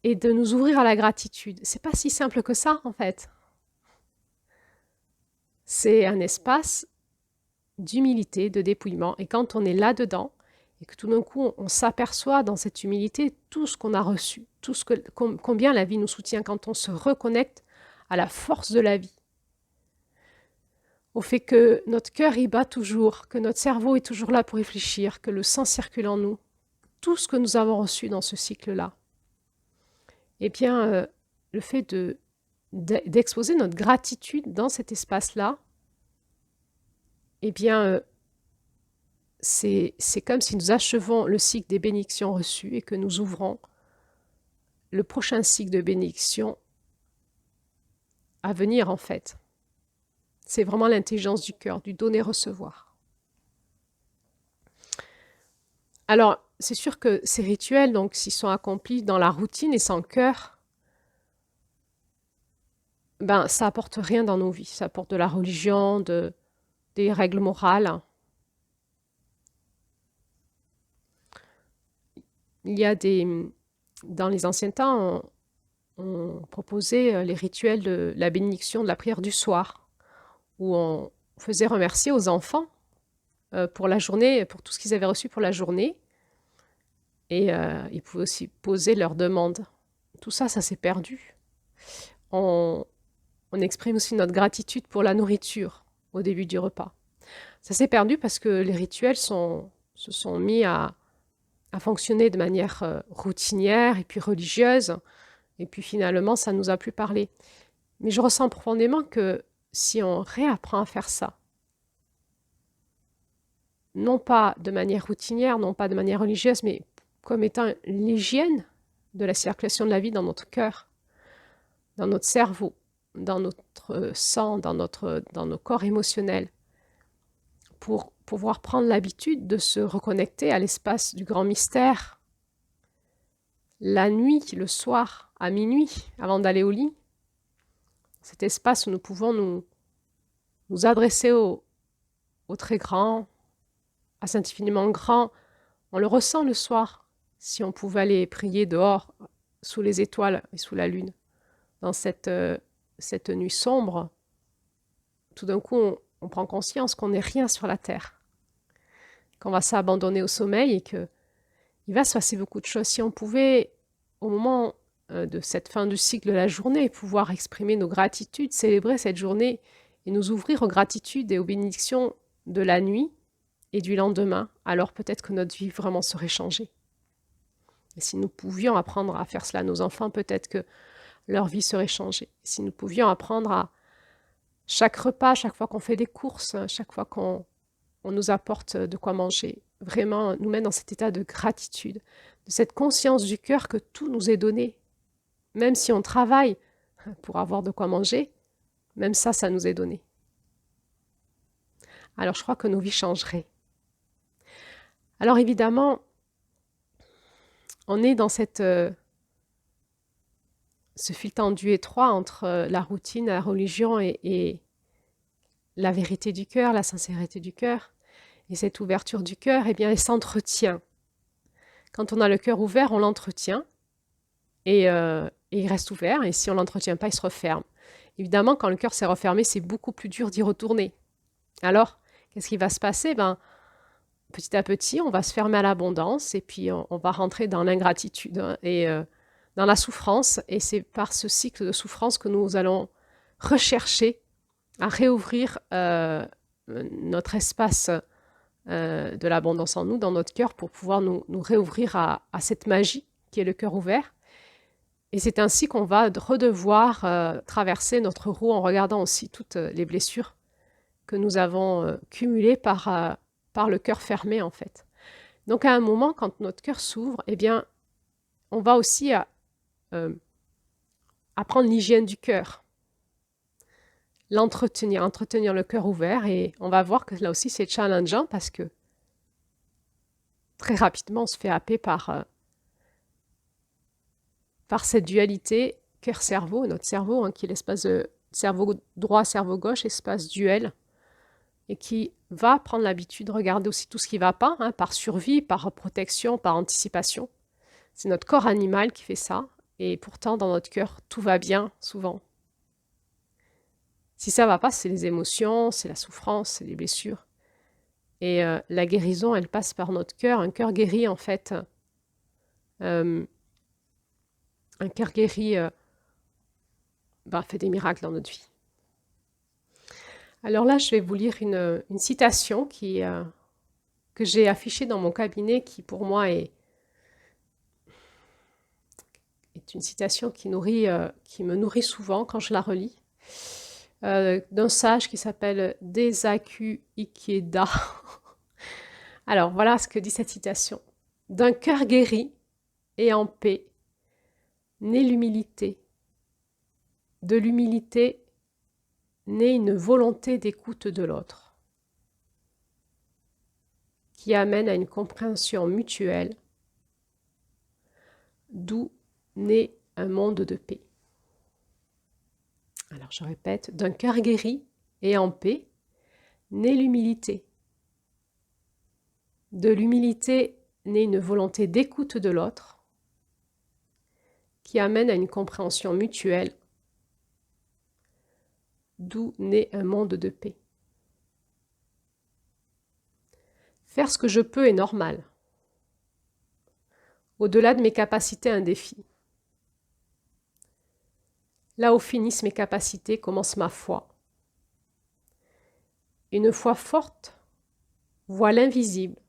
et de nous ouvrir à la gratitude. C'est pas si simple que ça en fait. C'est un espace d'humilité, de dépouillement. Et quand on est là-dedans, et que tout d'un coup, on s'aperçoit dans cette humilité tout ce qu'on a reçu, combien la vie nous soutient, quand on se reconnecte à la force de la vie, au fait que notre cœur y bat toujours, que notre cerveau est toujours là pour réfléchir, que le sang circule en nous, tout ce que nous avons reçu dans ce cycle-là. Eh bien, le fait d'exposer notre gratitude dans cet espace-là, eh bien, c'est comme si nous achevons le cycle des bénédictions reçues et que nous ouvrons le prochain cycle de bénédictions à venir en fait. C'est vraiment l'intelligence du cœur, du donner-recevoir. Alors, c'est sûr que ces rituels, donc, s'ils sont accomplis dans la routine et sans cœur, ben, ça apporte rien dans nos vies. Ça apporte de la religion, des règles morales. Il y a dans les anciens temps, on proposait les rituels de la bénédiction de la prière du soir, où on faisait remercier aux enfants pour la journée, pour tout ce qu'ils avaient reçu pour la journée, et ils pouvaient aussi poser leurs demandes. Tout ça, ça s'est perdu. On, on exprime aussi notre gratitude pour la nourriture au début du repas. Ça s'est perdu parce que les rituels se sont mis à fonctionner de manière routinière et puis religieuse, et puis finalement, ça ne nous a plus parlé. Mais je ressens profondément que si on réapprend à faire ça, non pas de manière routinière, non pas de manière religieuse, mais comme étant l'hygiène de la circulation de la vie dans notre cœur, dans notre cerveau, dans notre sang, dans nos corps émotionnels, pour pouvoir prendre l'habitude de se reconnecter à l'espace du grand mystère, la nuit, le soir, à minuit, avant d'aller au lit, cet espace où nous pouvons nous adresser au très grand, à Saint infiniment grand. On le ressent le soir, si on pouvait aller prier dehors, sous les étoiles et sous la lune, dans cette nuit sombre. Tout d'un coup, on prend conscience qu'on n'est rien sur la terre, qu'on va s'abandonner au sommeil et qu'il va se passer beaucoup de choses. Si on pouvait, au moment de cette fin du cycle de la journée, pouvoir exprimer nos gratitudes, célébrer cette journée et nous ouvrir aux gratitudes et aux bénédictions de la nuit et du lendemain, alors peut-être que notre vie vraiment serait changée. Et si nous pouvions apprendre à faire cela à nos enfants, peut-être que leur vie serait changée. Si nous pouvions apprendre à chaque repas, chaque fois qu'on fait des courses, chaque fois qu'on nous apporte de quoi manger, vraiment nous mettre dans cet état de gratitude, de cette conscience du cœur que tout nous est donné. Même si on travaille pour avoir de quoi manger, même ça, ça nous est donné. Alors je crois que nos vies changeraient. Alors évidemment, on est dans ce fil tendu étroit entre la routine, la religion et la vérité du cœur, la sincérité du cœur. Et cette ouverture du cœur, eh bien, elle s'entretient. Quand on a le cœur ouvert, on l'entretient et il reste ouvert. Et si on ne l'entretient pas, il se referme. Évidemment, quand le cœur s'est refermé, c'est beaucoup plus dur d'y retourner. Alors, qu'est-ce qui va se passer? Petit à petit, on va se fermer à l'abondance et puis on va rentrer dans l'ingratitude et dans la souffrance. Et c'est par ce cycle de souffrance que nous allons rechercher à réouvrir notre espace de l'abondance en nous, dans notre cœur, pour pouvoir nous réouvrir à cette magie qui est le cœur ouvert. Et c'est ainsi qu'on va redevoir traverser notre roue en regardant aussi toutes les blessures que nous avons cumulées par le cœur fermé, en fait. Donc, à un moment, quand notre cœur s'ouvre, eh bien, on va aussi apprendre l'hygiène du cœur, entretenir le cœur ouvert. Et on va voir que là aussi, c'est challengeant parce que très rapidement, on se fait happer par cette dualité cœur-cerveau, notre cerveau, qui est l'espace de cerveau droit, cerveau gauche, espace duel, et qui va prendre l'habitude de regarder aussi tout ce qui ne va pas, par survie, par protection, par anticipation. C'est notre corps animal qui fait ça, et pourtant, dans notre cœur, tout va bien, souvent. Si ça ne va pas, c'est les émotions, c'est la souffrance, c'est les blessures. Et la guérison, elle passe par notre cœur. Un cœur guéri, en fait, un cœur guéri fait des miracles dans notre vie. Alors là, je vais vous lire une citation que j'ai affichée dans mon cabinet, qui pour moi est une citation qui me nourrit souvent quand je la relis, d'un sage qui s'appelle Daisaku Ikeda. Alors voilà ce que dit cette citation. D'un cœur guéri et en paix naît l'humilité. De l'humilité naît une volonté d'écoute de l'autre, qui amène à une compréhension mutuelle, d'où naît un monde de paix. Alors je répète, d'un cœur guéri et en paix, naît l'humilité. De l'humilité naît une volonté d'écoute de l'autre, qui amène à une compréhension mutuelle, d'où naît un monde de paix. Faire ce que je peux est normal. Au-delà de mes capacités, un défi. Là où finissent mes capacités, commence ma foi. Une foi forte voit l'invisible,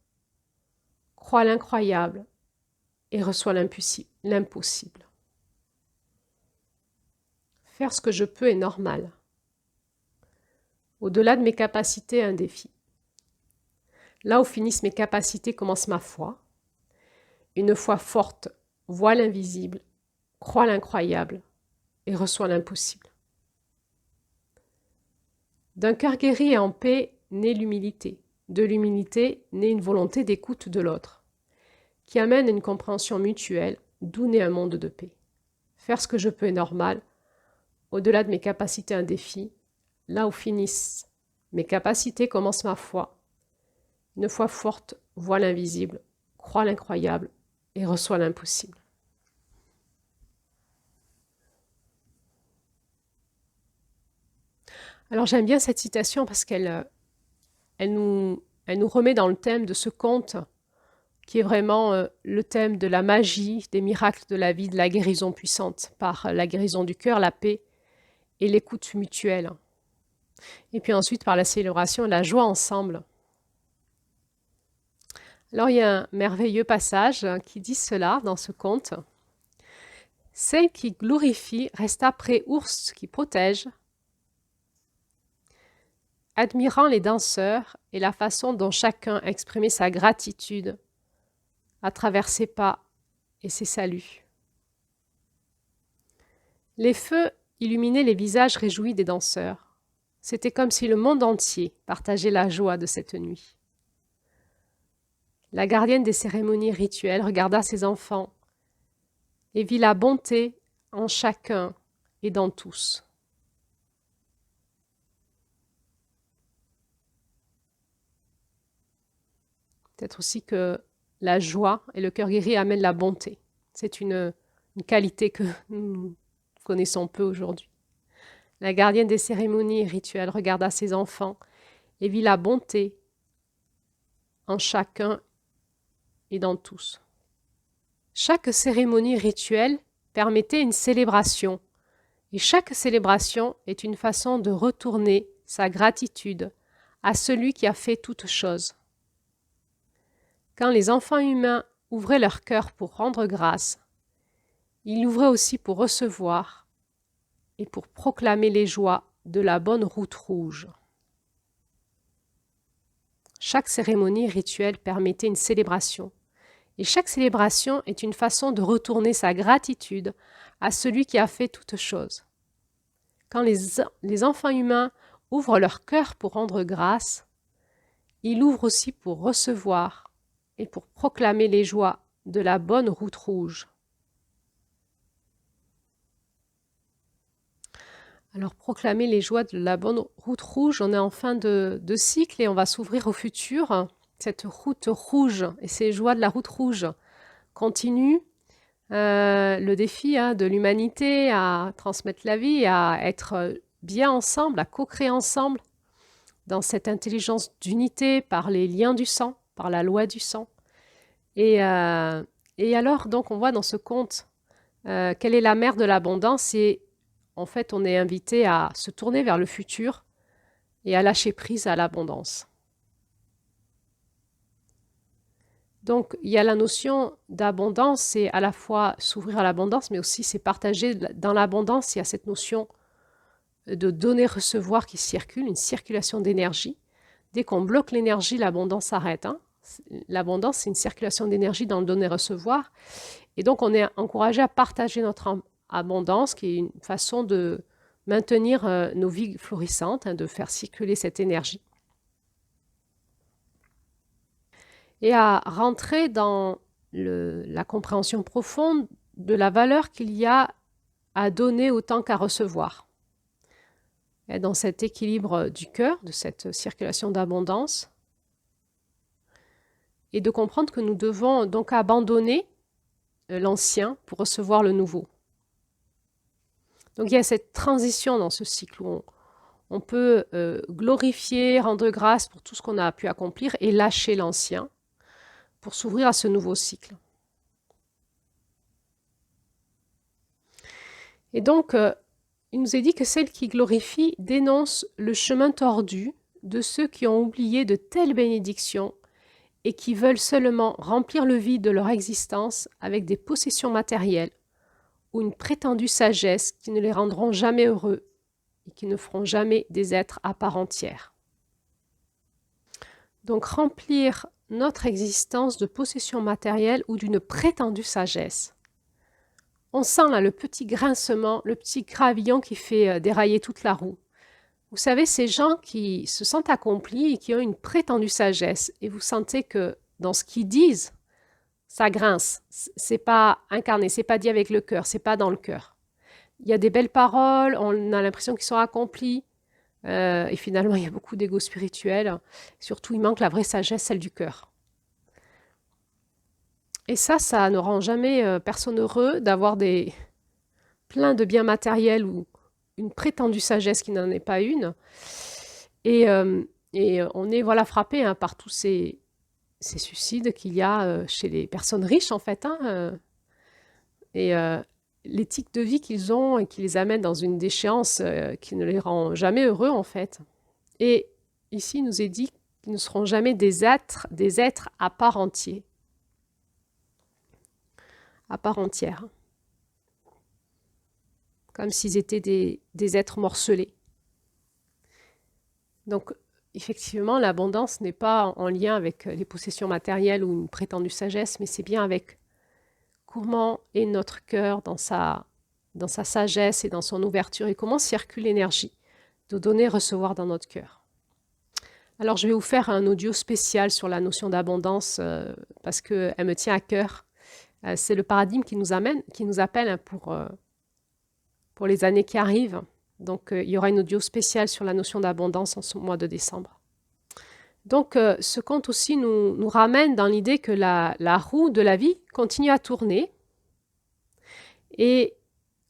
croit l'incroyable et reçoit l'impossible. Faire ce que je peux est normal. Au-delà de mes capacités, un défi. Là où finissent mes capacités, commence ma foi. Une foi forte voit l'invisible, croit l'incroyable et reçoit l'impossible. D'un cœur guéri et en paix naît l'humilité. De l'humilité naît une volonté d'écoute de l'autre, qui amène à une compréhension mutuelle, d'où naît un monde de paix. Faire ce que je peux est normal. Au-delà de mes capacités, un défi. Là où finissent mes capacités, commence ma foi. Une foi forte voit l'invisible, croit l'incroyable et reçoit l'impossible. Alors j'aime bien cette citation parce qu'elle nous remet dans le thème de ce conte qui est vraiment le thème de la magie, des miracles de la vie, de la guérison puissante par la guérison du cœur, la paix et l'écoute mutuelle. Et puis ensuite par la célébration et la joie ensemble. Alors il y a un merveilleux passage qui dit cela dans ce conte. Celle qui glorifie reste après ours qui protège, admirant les danseurs et la façon dont chacun exprimait sa gratitude à travers ses pas et ses saluts. Les feux illuminaient les visages réjouis des danseurs. C'était comme si le monde entier partageait la joie de cette nuit. La gardienne des cérémonies rituelles regarda ses enfants et vit la bonté en chacun et dans tous. Peut-être aussi que la joie et le cœur guéri amènent la bonté. C'est une qualité que nous connaissons peu aujourd'hui. La gardienne des cérémonies rituelles regarda ses enfants et vit la bonté en chacun et dans tous. Chaque cérémonie rituelle permettait une célébration, et chaque célébration est une façon de retourner sa gratitude à celui qui a fait toute chose. Quand les enfants humains ouvraient leur cœur pour rendre grâce, ils l'ouvraient aussi pour recevoir et pour proclamer les joies de la bonne route rouge. Chaque cérémonie rituelle permettait une célébration, et chaque célébration est une façon de retourner sa gratitude à celui qui a fait toute chose. Quand les enfants humains ouvrent leur cœur pour rendre grâce, ils l'ouvrent aussi pour recevoir et pour proclamer les joies de la bonne route rouge. Alors, proclamer les joies de la bonne route rouge, on est en fin de cycle et on va s'ouvrir au futur. Cette route rouge et ces joies de la route rouge continuent. Le défi de l'humanité à transmettre la vie, à être bien ensemble, à co-créer ensemble dans cette intelligence d'unité par les liens du sang, par la loi du sang. Et alors, donc, on voit dans ce conte quelle est la mère de l'abondance et en fait, on est invité à se tourner vers le futur et à lâcher prise à l'abondance. Donc, il y a la notion d'abondance, c'est à la fois s'ouvrir à l'abondance, mais aussi c'est partager dans l'abondance. Il y a cette notion de donner-recevoir qui circule, une circulation d'énergie. Dès qu'on bloque l'énergie, l'abondance s'arrête. L'abondance, c'est une circulation d'énergie dans le donner-recevoir. Et donc, on est encouragé à partager notre abondance, qui est une façon de maintenir nos vies florissantes, de faire circuler cette énergie. et à rentrer dans la compréhension profonde de la valeur qu'il y a à donner autant qu'à recevoir. Et dans cet équilibre du cœur, de cette circulation d'abondance, et de comprendre que nous devons donc abandonner l'ancien pour recevoir le nouveau. Donc il y a cette transition dans ce cycle où on peut glorifier, rendre grâce pour tout ce qu'on a pu accomplir et lâcher l'ancien pour s'ouvrir à ce nouveau cycle. Et donc, il nous est dit que celle qui glorifie dénonce le chemin tordu de ceux qui ont oublié de telles bénédictions et qui veulent seulement remplir le vide de leur existence avec des possessions matérielles ou une prétendue sagesse qui ne les rendront jamais heureux et qui ne feront jamais des êtres à part entière. Donc remplir notre existence de possessions matérielles ou d'une prétendue sagesse. On sent là le petit grincement, le petit gravillon qui fait dérailler toute la roue. Vous savez, ces gens qui se sentent accomplis et qui ont une prétendue sagesse, et vous sentez que dans ce qu'ils disent, ça grince. C'est pas incarné, c'est pas dit avec le cœur, c'est pas dans le cœur. Il y a des belles paroles, on a l'impression qu'ils sont accomplis, et finalement, il y a beaucoup d'ego spirituel. Surtout, il manque la vraie sagesse, celle du cœur. Et ça ne rend jamais personne heureux d'avoir plein de biens matériels ou une prétendue sagesse qui n'en est pas une. Et on est voilà, frappé par tous ces suicides qu'il y a chez les personnes riches, en fait. Et l'éthique de vie qu'ils ont et qui les amène dans une déchéance qui ne les rend jamais heureux, en fait. Et ici, il nous est dit qu'ils ne seront jamais des êtres à part entière. À part entière. Comme s'ils étaient des êtres morcelés. Donc, effectivement, l'abondance n'est pas en lien avec les possessions matérielles ou une prétendue sagesse, mais c'est bien avec comment est notre cœur dans sa sagesse et dans son ouverture et comment circule l'énergie de donner et recevoir dans notre cœur. Alors, je vais vous faire un audio spécial sur la notion d'abondance parce qu'elle me tient à cœur. C'est le paradigme qui nous appelle pour les années qui arrivent. Donc, il y aura une audio spéciale sur la notion d'abondance en ce mois de décembre. Donc, ce conte aussi nous ramène dans l'idée que la roue de la vie continue à tourner et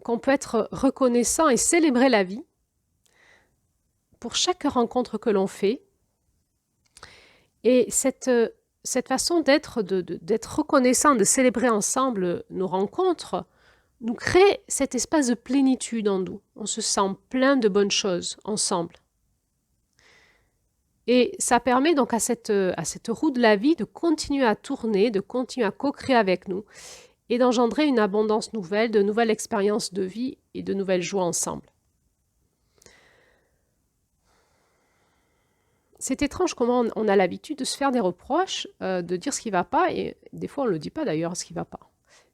qu'on peut être reconnaissant et célébrer la vie pour chaque rencontre que l'on fait. Et cette façon d'être reconnaissant, de célébrer ensemble nos rencontres, nous crée cet espace de plénitude en nous. On se sent plein de bonnes choses ensemble. Et ça permet donc à cette roue de la vie de continuer à tourner, de continuer à co-créer avec nous et d'engendrer une abondance nouvelle, de nouvelles expériences de vie et de nouvelles joies ensemble. C'est étrange comment on a l'habitude de se faire des reproches, de dire ce qui ne va pas, et des fois on ne le dit pas d'ailleurs ce qui ne va pas.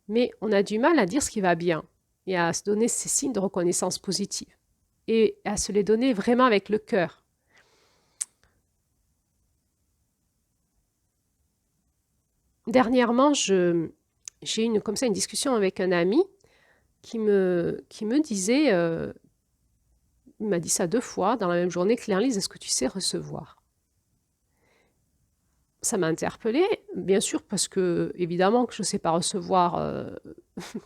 Mais on a du mal à dire ce qui va bien et à se donner ces signes de reconnaissance positive et à se les donner vraiment avec le cœur. Dernièrement, j'ai eu une discussion avec un ami qui me disait, il m'a dit ça 2 fois dans la même journée, Claire-Lise, est-ce que tu sais recevoir? Ça m'a interpellée, bien sûr, parce que évidemment que je ne sais pas recevoir,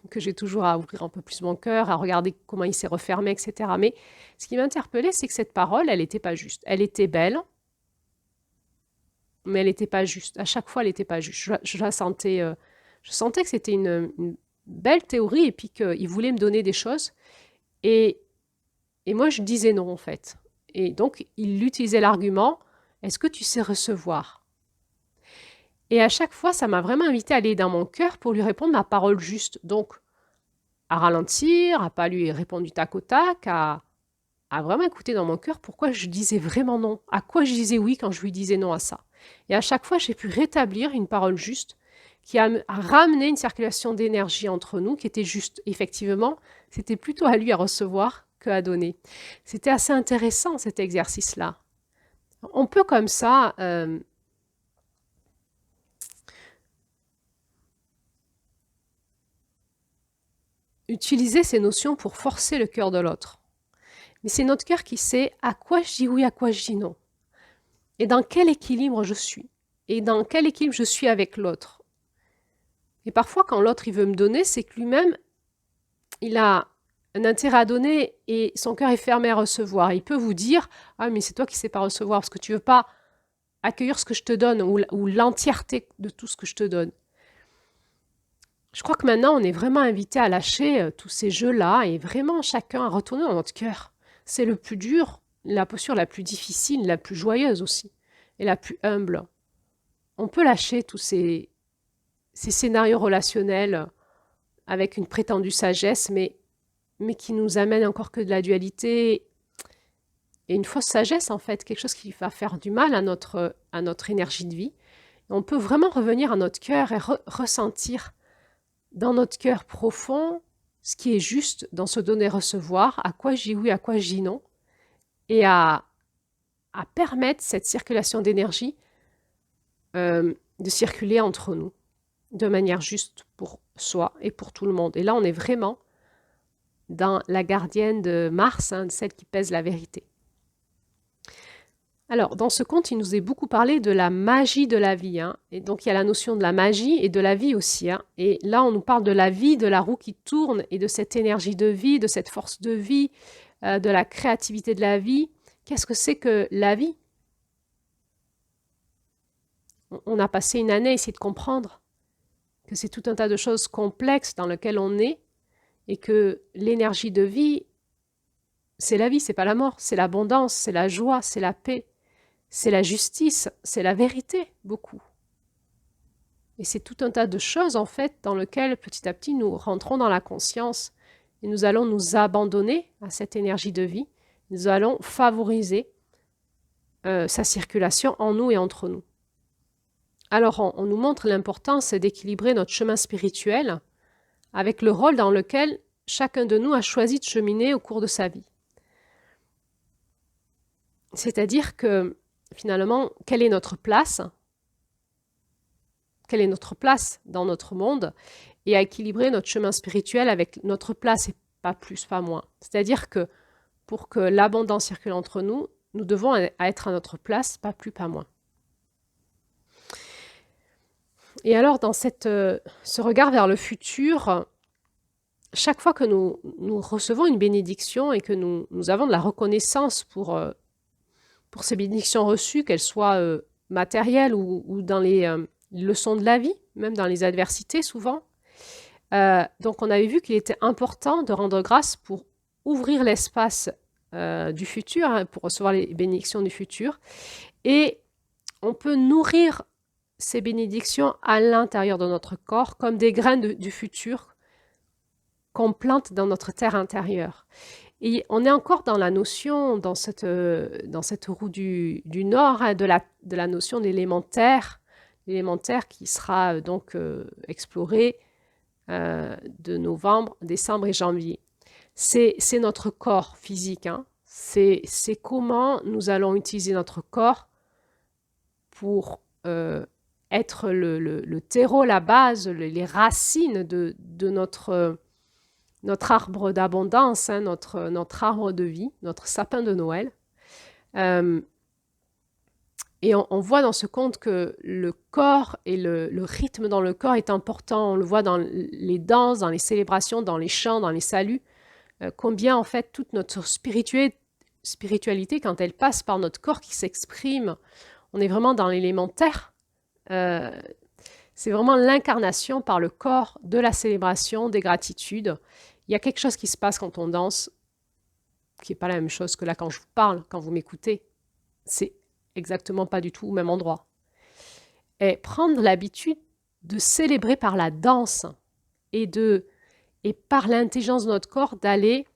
que j'ai toujours à ouvrir un peu plus mon cœur, à regarder comment il s'est refermé, etc. Mais ce qui m'a interpellée, c'est que cette parole, elle n'était pas juste. Elle était belle, mais elle n'était pas juste. À chaque fois, elle n'était pas juste. Je la sentais, je sentais que c'était une belle théorie et puis qu'il voulait me donner des choses. Et moi, je disais non, en fait. Et donc, il utilisait l'argument, est-ce que tu sais recevoir? Et à chaque fois, ça m'a vraiment invité à aller dans mon cœur pour lui répondre ma parole juste. Donc, à ralentir, à pas lui répondre du tac au tac, à vraiment écouter dans mon cœur pourquoi je disais vraiment non, à quoi je disais oui quand je lui disais non à ça. Et à chaque fois, j'ai pu rétablir une parole juste qui a ramené une circulation d'énergie entre nous qui était juste. Effectivement, c'était plutôt à lui à recevoir qu'à donner. C'était assez intéressant cet exercice-là. On peut comme ça utiliser ces notions pour forcer le cœur de l'autre. Mais c'est notre cœur qui sait à quoi je dis oui, à quoi je dis non. Et dans quel équilibre je suis. Et dans quel équilibre je suis avec l'autre. Et parfois, quand l'autre il veut me donner, c'est que lui-même, il a un intérêt à donner et son cœur est fermé à recevoir. Il peut vous dire « Ah, mais c'est toi qui ne sais pas recevoir parce que tu ne veux pas accueillir ce que je te donne ou l'entièreté de tout ce que je te donne. » Je crois que maintenant, on est vraiment invité à lâcher tous ces jeux-là et vraiment chacun à retourner dans notre cœur. C'est le plus dur, la posture la plus difficile, la plus joyeuse aussi, et la plus humble. On peut lâcher tous ces scénarios relationnels avec une prétendue sagesse, mais qui nous amènent encore que de la dualité et une fausse sagesse, en fait, quelque chose qui va faire du mal à notre énergie de vie. Et on peut vraiment revenir à notre cœur et ressentir dans notre cœur profond ce qui est juste dans ce donner-recevoir, à quoi je dis oui, à quoi je dis non, et à permettre cette circulation d'énergie de circuler entre nous de manière juste pour soi et pour tout le monde. Et là, on est vraiment dans la gardienne de Mars, celle qui pèse la vérité. Alors, dans ce conte, il nous est beaucoup parlé de la magie de la vie. Et donc, il y a la notion de la magie et de la vie aussi. Et là, on nous parle de la vie, de la roue qui tourne et de cette énergie de vie, de cette force de vie, de la créativité de la vie. Qu'est-ce que c'est que la vie? On a passé une année à essayer de comprendre que c'est tout un tas de choses complexes dans lesquelles on est et que l'énergie de vie, c'est la vie, c'est pas la mort, c'est l'abondance, c'est la joie, c'est la paix. C'est la justice, c'est la vérité, beaucoup. Et c'est tout un tas de choses, en fait, dans lesquelles, petit à petit, nous rentrons dans la conscience et nous allons nous abandonner à cette énergie de vie. Nous allons favoriser sa circulation en nous et entre nous. Alors, on nous montre l'importance d'équilibrer notre chemin spirituel avec le rôle dans lequel chacun de nous a choisi de cheminer au cours de sa vie. C'est-à-dire que, finalement, quelle est notre place? Quelle est notre place dans notre monde? Et à équilibrer notre chemin spirituel avec notre place et pas plus, pas moins. C'est-à-dire que pour que l'abondance circule entre nous, nous devons être à notre place, pas plus, pas moins. Et alors, dans ce regard vers le futur, chaque fois que nous recevons une bénédiction et que nous avons de la reconnaissance pour ces bénédictions reçues, qu'elles soient matérielles ou dans les leçons de la vie, même dans les adversités souvent. Donc on avait vu qu'il était important de rendre grâce pour ouvrir l'espace du futur, pour recevoir les bénédictions du futur. Et on peut nourrir ces bénédictions à l'intérieur de notre corps comme des graines du futur qu'on plante dans notre terre intérieure. Et on est encore dans la notion, dans cette roue du Nord, de la notion d'élémentaire, l'élémentaire qui sera donc exploré de novembre, décembre et janvier. C'est notre corps physique. C'est comment nous allons utiliser notre corps pour être le terreau, la base, les racines de notre arbre d'abondance, notre arbre de vie, notre sapin de Noël. Et on voit dans ce conte que le corps et le rythme dans le corps est important. On le voit dans les danses, dans les célébrations, dans les chants, dans les saluts. Combien, en fait, toute notre spiritualité, quand elle passe par notre corps qui s'exprime, on est vraiment dans l'élémentaire. C'est vraiment l'incarnation par le corps de la célébration, des gratitudes. Il y a quelque chose qui se passe quand on danse, qui n'est pas la même chose que là quand je vous parle, quand vous m'écoutez. C'est exactement pas du tout au même endroit. Et prendre l'habitude de célébrer par la danse et par l'intelligence de notre corps d'aller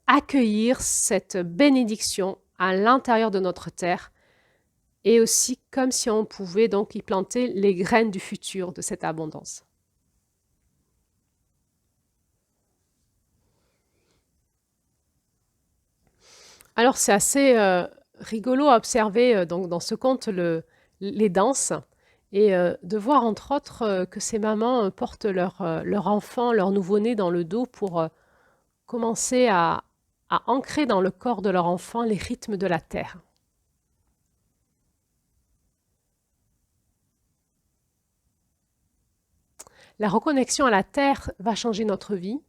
accueillir cette bénédiction à l'intérieur de notre terre et aussi comme si on pouvait donc y planter les graines du futur de cette abondance. Alors c'est assez rigolo à observer donc, dans ce conte les danses et de voir entre autres que ces mamans portent leur enfant, leur nouveau-né dans le dos pour commencer à ancrer dans le corps de leur enfant les rythmes de la terre. La reconnexion à la terre va changer notre vie.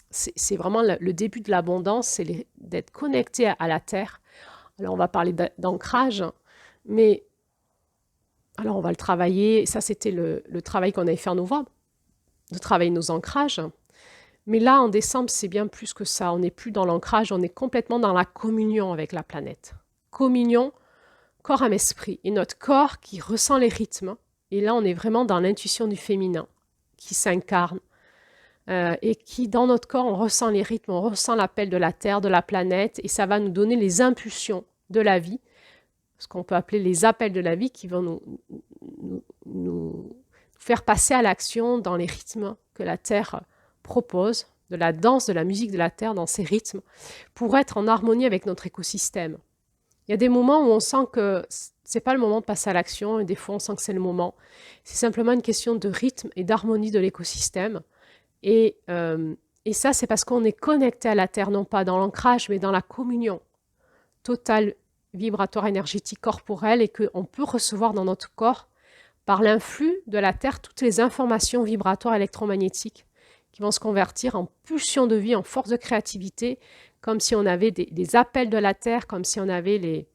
C'est vraiment le début de l'abondance, c'est d'être connecté à la terre. Alors on va parler d'ancrage, mais alors on va le travailler. Ça, c'était le travail qu'on avait fait en novembre, de travailler nos ancrages. Mais là, en décembre, c'est bien plus que ça. On n'est plus dans l'ancrage, on est complètement dans la communion avec la planète. Communion, corps, âme, esprit. Et notre corps qui ressent les rythmes. Et là, on est vraiment dans l'intuition du féminin qui s'incarne. Et qui, dans notre corps, on ressent les rythmes, on ressent l'appel de la Terre, de la planète, et ça va nous donner les impulsions de la vie, ce qu'on peut appeler les appels de la vie, qui vont nous faire passer à l'action dans les rythmes que la Terre propose, de la danse, de la musique de la Terre, dans ces rythmes, pour être en harmonie avec notre écosystème. Il y a des moments où on sent que c'est pas le moment de passer à l'action, et des fois on sent que c'est le moment. C'est simplement une question de rythme et d'harmonie de l'écosystème. Et ça, c'est parce qu'on est connecté à la Terre, non pas dans l'ancrage, mais dans la communion totale, vibratoire, énergétique, corporelle, et qu'on peut recevoir dans notre corps, par l'influx de la Terre, toutes les informations vibratoires électromagnétiques qui vont se convertir en pulsions de vie, en force de créativité, comme si on avait des appels de la Terre, comme si on avait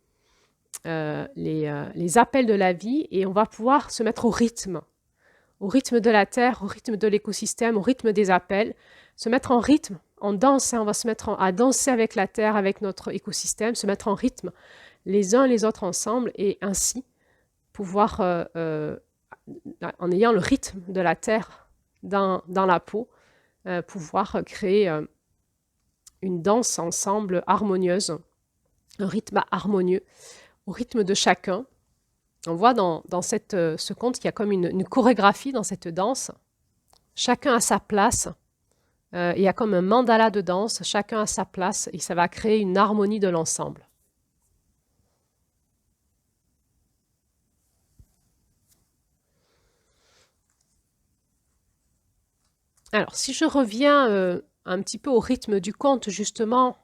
les appels de la vie, et on va pouvoir se mettre au rythme de la Terre, au rythme de l'écosystème, au rythme des appels, se mettre en rythme, en danse, on va se mettre à danser avec la Terre, avec notre écosystème, se mettre en rythme les uns les autres ensemble, et ainsi pouvoir, en ayant le rythme de la Terre dans la peau, pouvoir créer une danse ensemble harmonieuse, un rythme harmonieux, au rythme de chacun. On voit dans ce conte qu'il y a comme une chorégraphie dans cette danse. Chacun a sa place. Il y a comme un mandala de danse, chacun a sa place, et ça va créer une harmonie de l'ensemble. Alors, si je reviens un petit peu au rythme du conte, justement,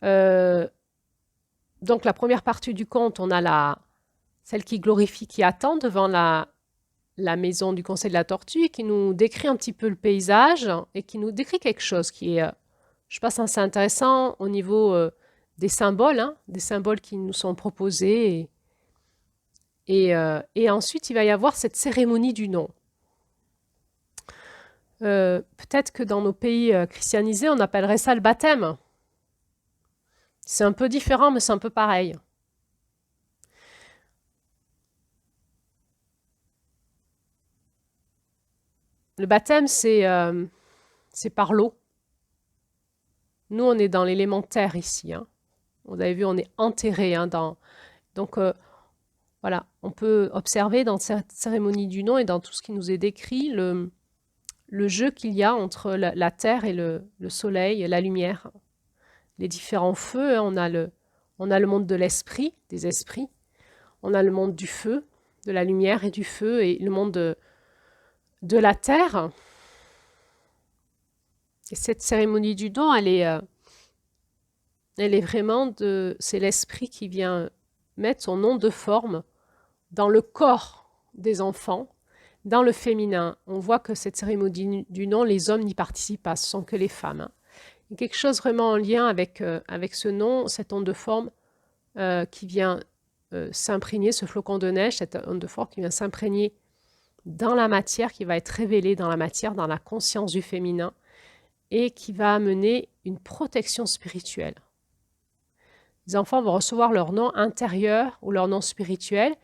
donc la première partie du conte, on a celle qui glorifie, qui attend devant la maison du Conseil de la Tortue, qui nous décrit un petit peu le paysage et qui nous décrit quelque chose qui est, je pense, assez intéressant au niveau des symboles qui nous sont proposés. Et ensuite, il va y avoir cette cérémonie du nom. Peut-être que dans nos pays christianisés, on appellerait ça le baptême. C'est un peu différent, mais c'est un peu pareil. Le baptême, c'est par l'eau. Nous, on est dans l'élémentaire ici. Vous avez vu, on est enterré. Donc, voilà, on peut observer dans cette cérémonie du nom et dans tout ce qui nous est décrit le jeu qu'il y a entre la terre et le soleil, la lumière, les différents feux. On a le monde de l'esprit, des esprits. On a le monde du feu, de la lumière et du feu, et le monde de la terre. Et cette cérémonie du don, elle est vraiment c'est l'esprit qui vient mettre son nom de forme dans le corps des enfants, dans le féminin. On voit que cette cérémonie du nom, les hommes n'y participent pas, ce sont que les femmes. Il y a quelque chose vraiment en lien avec ce nom, cette onde de forme qui vient s'imprégner, ce flocon de neige, cette onde de forme qui vient s'imprégner dans la matière, qui va être révélée dans la matière, dans la conscience du féminin, et qui va amener une protection spirituelle. Les enfants vont recevoir leur nom intérieur ou leur nom spirituel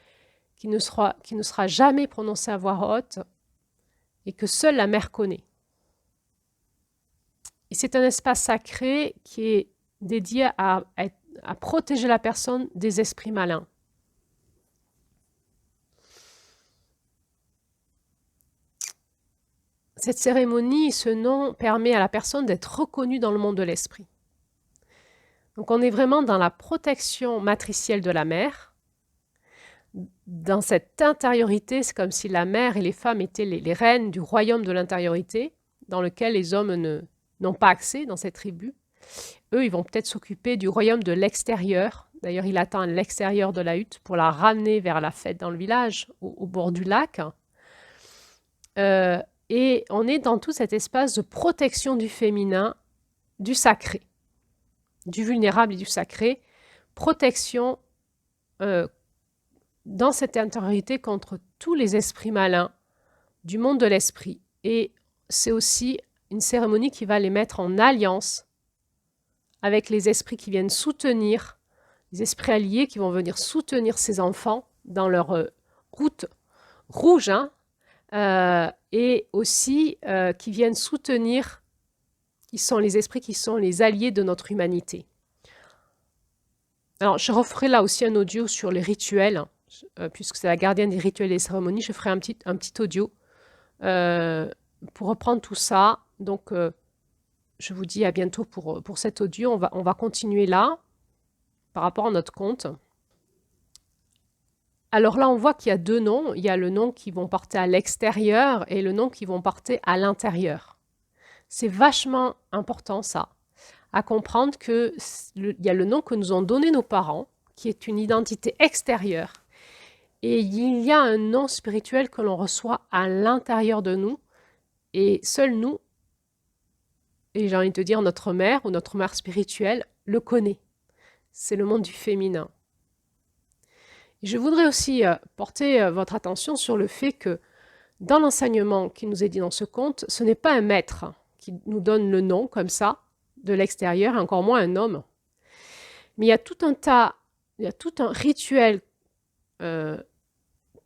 qui ne sera jamais prononcé à voix haute et que seule la mère connaît. Et c'est un espace sacré qui est dédié à protéger la personne des esprits malins. Cette cérémonie, ce nom permet à la personne d'être reconnue dans le monde de l'esprit. Donc on est vraiment dans la protection matricielle de la mère, dans cette intériorité, c'est comme si la mère et les femmes étaient les reines du royaume de l'intériorité, dans lequel les hommes n'ont pas accès dans cette tribu. Eux, ils vont peut-être s'occuper du royaume de l'extérieur. D'ailleurs, il attend à l'extérieur de la hutte pour la ramener vers la fête dans le village, au bord du lac. Euh, et on est dans tout cet espace de protection du féminin, du sacré, du vulnérable et du sacré. Protection dans cette intériorité contre tous les esprits malins du monde de l'esprit. Et c'est aussi une cérémonie qui va les mettre en alliance avec les esprits qui viennent soutenir, les esprits alliés qui vont venir soutenir ces enfants dans leur route rouge, hein, et aussi qui viennent soutenir, qui sont les esprits qui sont les alliés de notre humanité. Alors, je referai là aussi un audio sur les rituels, puisque c'est la gardienne des rituels et des cérémonies. Je ferai un petit audio pour reprendre tout ça. Donc, je vous dis à bientôt pour cet audio. On va continuer là, par rapport à notre compte. Alors là, on voit qu'il y a deux noms. Il y a le nom qui vont porter à l'extérieur et le nom qui vont porter à l'intérieur. C'est vachement important, ça, à comprendre qu'il y a le nom que nous ont donné nos parents, qui est une identité extérieure, et il y a un nom spirituel que l'on reçoit à l'intérieur de nous, et seul nous, et j'ai envie de te dire notre mère ou notre mère spirituelle, le connaît. C'est le monde du féminin. Je voudrais aussi porter votre attention sur le fait que dans l'enseignement qui nous est dit dans ce conte, ce n'est pas un maître qui nous donne le nom comme ça, de l'extérieur, et encore moins un homme. Mais il y a tout un rituel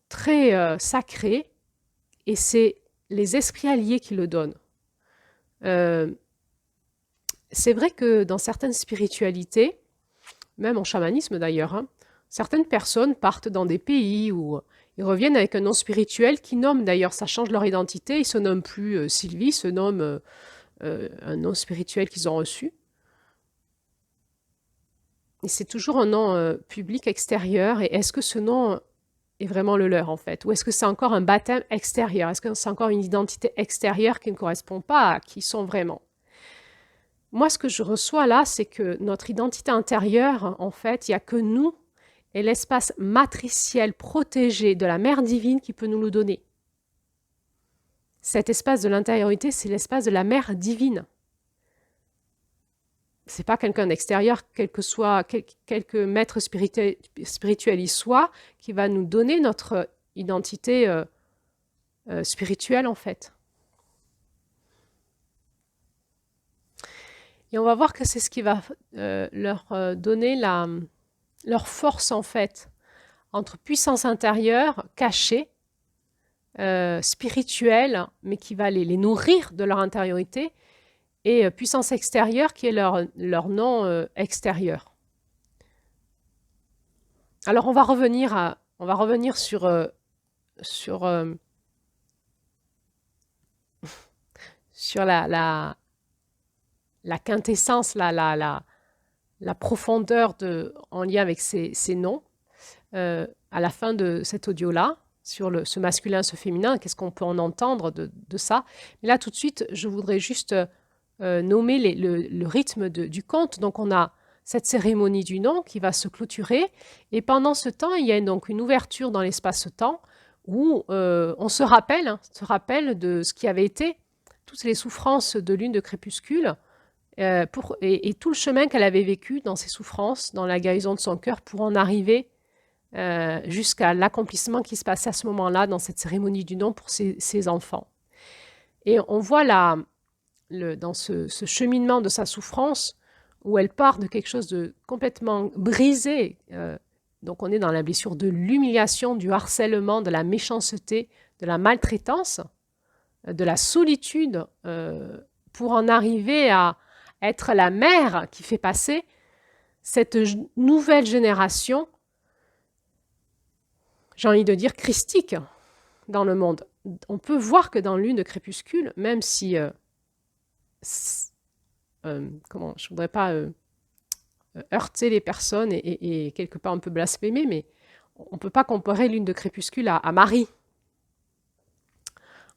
très sacré, et c'est les esprits alliés qui le donnent. C'est vrai que dans certaines spiritualités, même en chamanisme d'ailleurs, hein, certaines personnes partent dans des pays où ils reviennent avec un nom spirituel qui nomme d'ailleurs, ça change leur identité, ils ne se nomment plus Sylvie, ils se nomment un nom spirituel qu'ils ont reçu. Et c'est toujours un nom public extérieur. Et est-ce que ce nom est vraiment le leur en fait? Ou est-ce que c'est encore un baptême extérieur? Est-ce que c'est encore une identité extérieure qui ne correspond pas à qui ils sont vraiment? Moi, ce que je reçois là, c'est que notre identité intérieure, en fait, il n'y a que nous et l'espace matriciel protégé de la Mère divine qui peut nous le donner. Cet espace de l'intériorité, c'est l'espace de la Mère divine. C'est pas quelqu'un d'extérieur, quel que soit, quelque maître spirituel il soit, qui va nous donner notre identité spirituelle, en fait. Et on va voir que c'est ce qui va leur donner leur force, en fait, entre puissance intérieure, cachée, spirituelle, mais qui va les nourrir de leur intériorité, et puissance extérieure, qui est leur nom extérieur. Alors, on va revenir sur la quintessence, la profondeur en lien avec ces noms, à la fin de cet audio-là, sur ce masculin, ce féminin, qu'est-ce qu'on peut en entendre de ça. Mais là, tout de suite, je voudrais juste nommer le rythme du conte. Donc, on a cette cérémonie du nom qui va se clôturer. Et pendant ce temps, il y a donc une ouverture dans l'espace-temps où on se rappelle de ce qui avait été toutes les souffrances de lune de crépuscule et tout le chemin qu'elle avait vécu dans ses souffrances, dans la guérison de son cœur, pour en arriver jusqu'à l'accomplissement qui se passait à ce moment-là dans cette cérémonie du nom pour ses enfants. Et on voit dans ce cheminement de sa souffrance, où elle part de quelque chose de complètement brisé. Donc on est dans la blessure de l'humiliation, du harcèlement, de la méchanceté, de la maltraitance, de la solitude, pour en arriver à être la mère qui fait passer cette nouvelle génération, j'ai envie de dire christique, dans le monde. On peut voir que dans Lune de crépuscule, même si je ne voudrais pas heurter les personnes et quelque part un peu blasphémer, mais on ne peut pas comparer lune de crépuscule à Marie.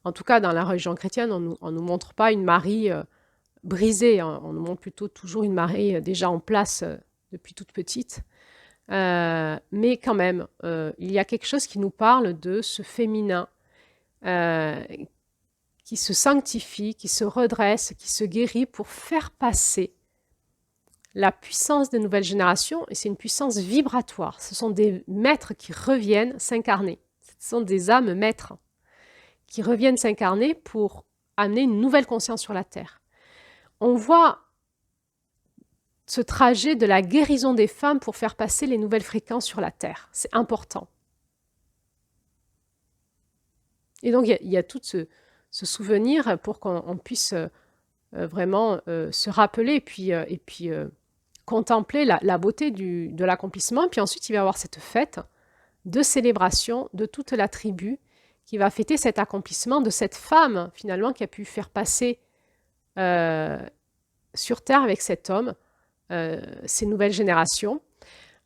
En tout cas, dans la religion chrétienne, on ne nous montre pas une Marie brisée, hein. On nous montre plutôt toujours une Marie déjà en place depuis toute petite. Mais quand même, il y a quelque chose qui nous parle de ce féminin qui se sanctifie, qui se redresse, qui se guérit pour faire passer la puissance des nouvelles générations, et c'est une puissance vibratoire. Ce sont des maîtres qui reviennent s'incarner. Ce sont des âmes maîtres qui reviennent s'incarner pour amener une nouvelle conscience sur la Terre. On voit ce trajet de la guérison des femmes pour faire passer les nouvelles fréquences sur la Terre. C'est important. Et donc, il y a tout ce souvenir pour qu'on puisse vraiment se rappeler et puis contempler la beauté de l'accomplissement. Puis ensuite, il va y avoir cette fête de célébration de toute la tribu qui va fêter cet accomplissement de cette femme, finalement, qui a pu faire passer sur Terre avec cet homme ces nouvelles générations.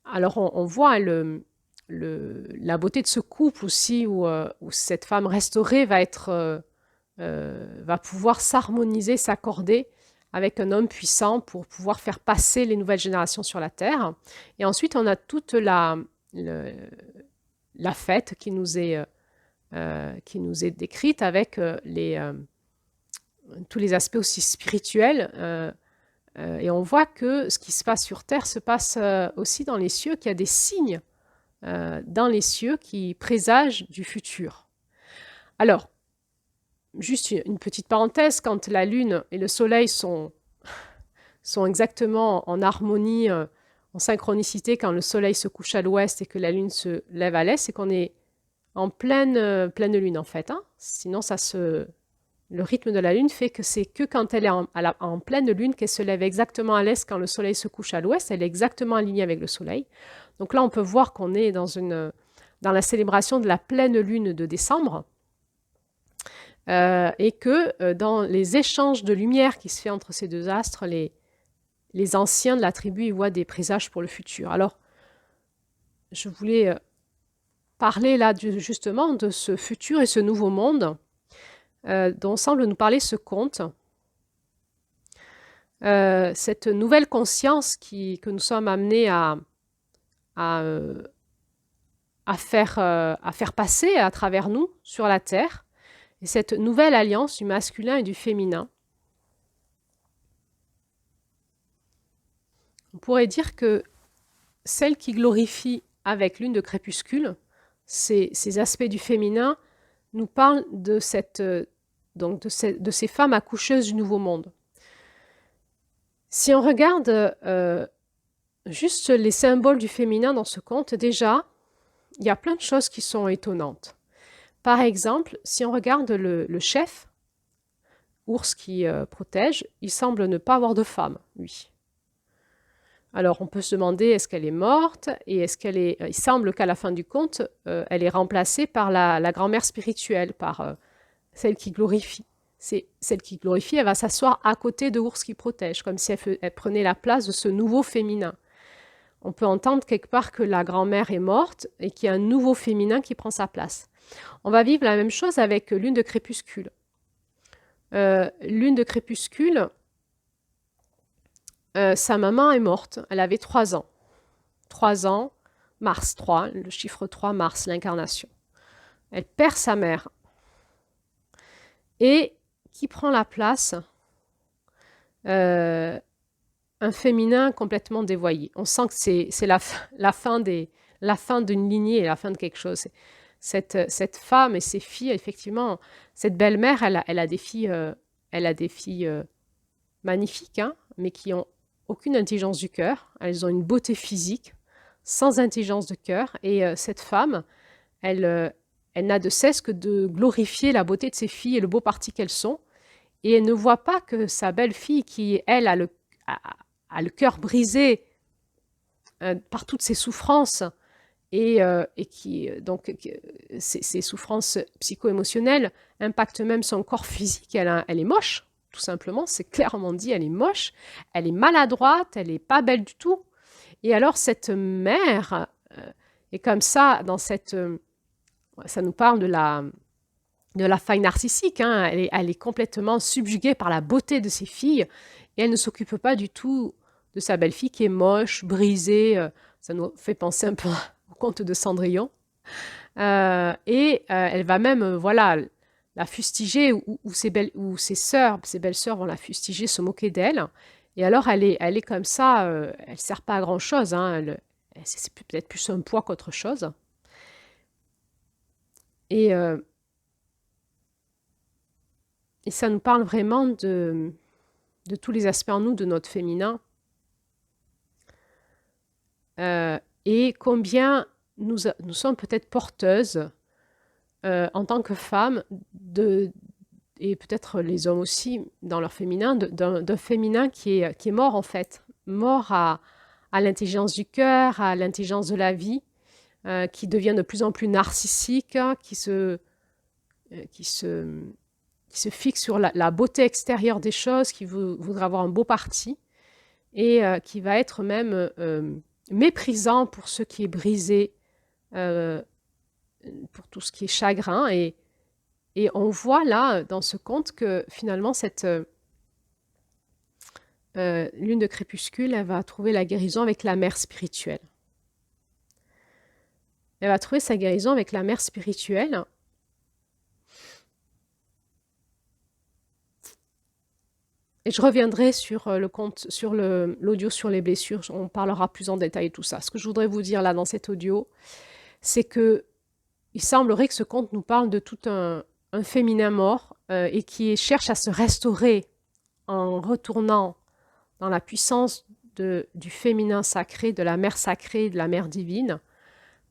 Alors, on voit la beauté de ce couple aussi, où cette femme restaurée va pouvoir s'harmoniser, s'accorder avec un homme puissant pour pouvoir faire passer les nouvelles générations sur la Terre. Et ensuite, on a toute la fête qui nous est décrite avec tous les aspects aussi spirituels. Et on voit que ce qui se passe sur Terre se passe aussi dans les cieux, qu'il y a des signes dans les cieux qui présagent du futur. Alors, juste une petite parenthèse, quand la Lune et le Soleil sont exactement en harmonie, en synchronicité, quand le Soleil se couche à l'ouest et que la Lune se lève à l'est, c'est qu'on est en pleine Lune en fait. Hein. Sinon, le rythme de la Lune fait que c'est que quand elle est en pleine Lune qu'elle se lève exactement à l'est quand le Soleil se couche à l'ouest, elle est exactement alignée avec le Soleil. Donc là, on peut voir qu'on est dans la célébration de la pleine Lune de décembre. Et que dans les échanges de lumière qui se fait entre ces deux astres, les anciens de la tribu y voient des présages pour le futur. Alors, je voulais parler là justement de ce futur et ce nouveau monde dont semble nous parler ce conte. Cette nouvelle conscience que nous sommes amenés à faire passer à travers nous sur la Terre, et cette nouvelle alliance du masculin et du féminin. On pourrait dire que celle qui glorifie avec lune de crépuscule, ces aspects du féminin, nous parle de ces femmes accoucheuses du nouveau monde. Si on regarde juste les symboles du féminin dans ce conte, déjà, il y a plein de choses qui sont étonnantes. Par exemple, si on regarde le chef, ours qui protège, il semble ne pas avoir de femme, lui. Alors, on peut se demander, est-ce qu'elle est morte? Et il semble qu'à la fin du conte, elle est remplacée par la grand-mère spirituelle, par celle qui glorifie. C'est celle qui glorifie, elle va s'asseoir à côté de ours qui protège, comme si elle prenait la place de ce nouveau féminin. On peut entendre quelque part que la grand-mère est morte et qu'il y a un nouveau féminin qui prend sa place. On va vivre la même chose avec lune de crépuscule. Lune de crépuscule, sa maman est morte, elle avait 3 ans. 3 ans, Mars 3, le chiffre 3, Mars, l'incarnation. Elle perd sa mère. Et qui prend la place? Un féminin complètement dévoyé. On sent que c'est la fin d'une lignée, la fin de quelque chose. Cette femme et ses filles, effectivement, cette belle-mère, elle a des filles magnifiques, hein, mais qui ont aucune intelligence du cœur. Elles ont une beauté physique, sans intelligence de cœur. Et cette femme, elle n'a de cesse que de glorifier la beauté de ses filles et le beau parti qu'elles sont. Et elle ne voit pas que sa belle-fille, qui, elle, a le cœur brisé par toutes ses souffrances, et qui, donc, ces souffrances psycho-émotionnelles impactent même son corps physique. Elle est moche, tout simplement, c'est clairement dit, elle est moche, elle est maladroite, elle n'est pas belle du tout. Et alors cette mère Et comme ça, ça nous parle de la faille narcissique, hein. Elle est complètement subjuguée par la beauté de ses filles et elle ne s'occupe pas du tout de sa belle-fille qui est moche, brisée. Ça nous fait penser un peu au conte de Cendrillon. Elle va même, voilà, la fustiger ou ses sœurs, ses belles-sœurs vont la fustiger, se moquer d'elle. Et alors, elle est comme ça, elle ne sert pas à grand-chose, hein. C'est peut-être plus un poids qu'autre chose. Et, euh, et ça nous parle vraiment de tous les aspects en nous, de notre féminin. Et combien nous sommes peut-être porteuses en tant que femmes, et peut-être les hommes aussi dans leur féminin, d'un féminin qui est mort en fait, mort à l'intelligence du cœur, à l'intelligence de la vie, qui devient de plus en plus narcissique, hein, qui se fixe sur la beauté extérieure des choses, qui voudrait avoir un beau parti, et qui va être même méprisant pour ce qui est brisé, euh, pour tout ce qui est chagrin. Et on voit là, dans ce conte, que finalement, cette lune de crépuscule, elle va trouver la guérison avec la mère spirituelle. Elle va trouver sa guérison avec la mère spirituelle. Et je reviendrai sur le conte, sur l'audio sur les blessures. On parlera plus en détail de tout ça. Ce que je voudrais vous dire là dans cet audio, c'est que il semblerait que ce conte nous parle de tout un féminin mort et qui cherche à se restaurer en retournant dans la puissance du féminin sacré, de la mère sacrée, de la mère divine,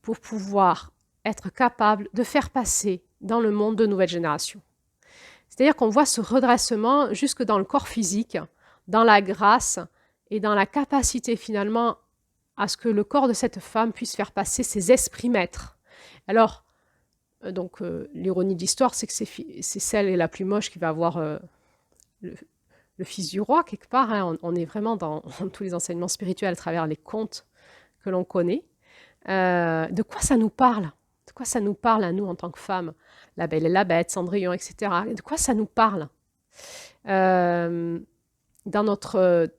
pour pouvoir être capable de faire passer dans le monde de nouvelles générations. C'est-à-dire qu'on voit ce redressement jusque dans le corps physique, dans la grâce et dans la capacité finalement à ce que le corps de cette femme puisse faire passer ses esprits maîtres. Alors, donc l'ironie de l'histoire, c'est que c'est celle la plus moche qui va avoir le fils du roi, quelque part. Hein. On est vraiment dans tous les enseignements spirituels à travers les contes que l'on connaît. De quoi ça nous parle? De quoi ça nous parle à nous en tant que femmes? La Belle et la Bête, Cendrillon, etc. De quoi ça nous parle dans notre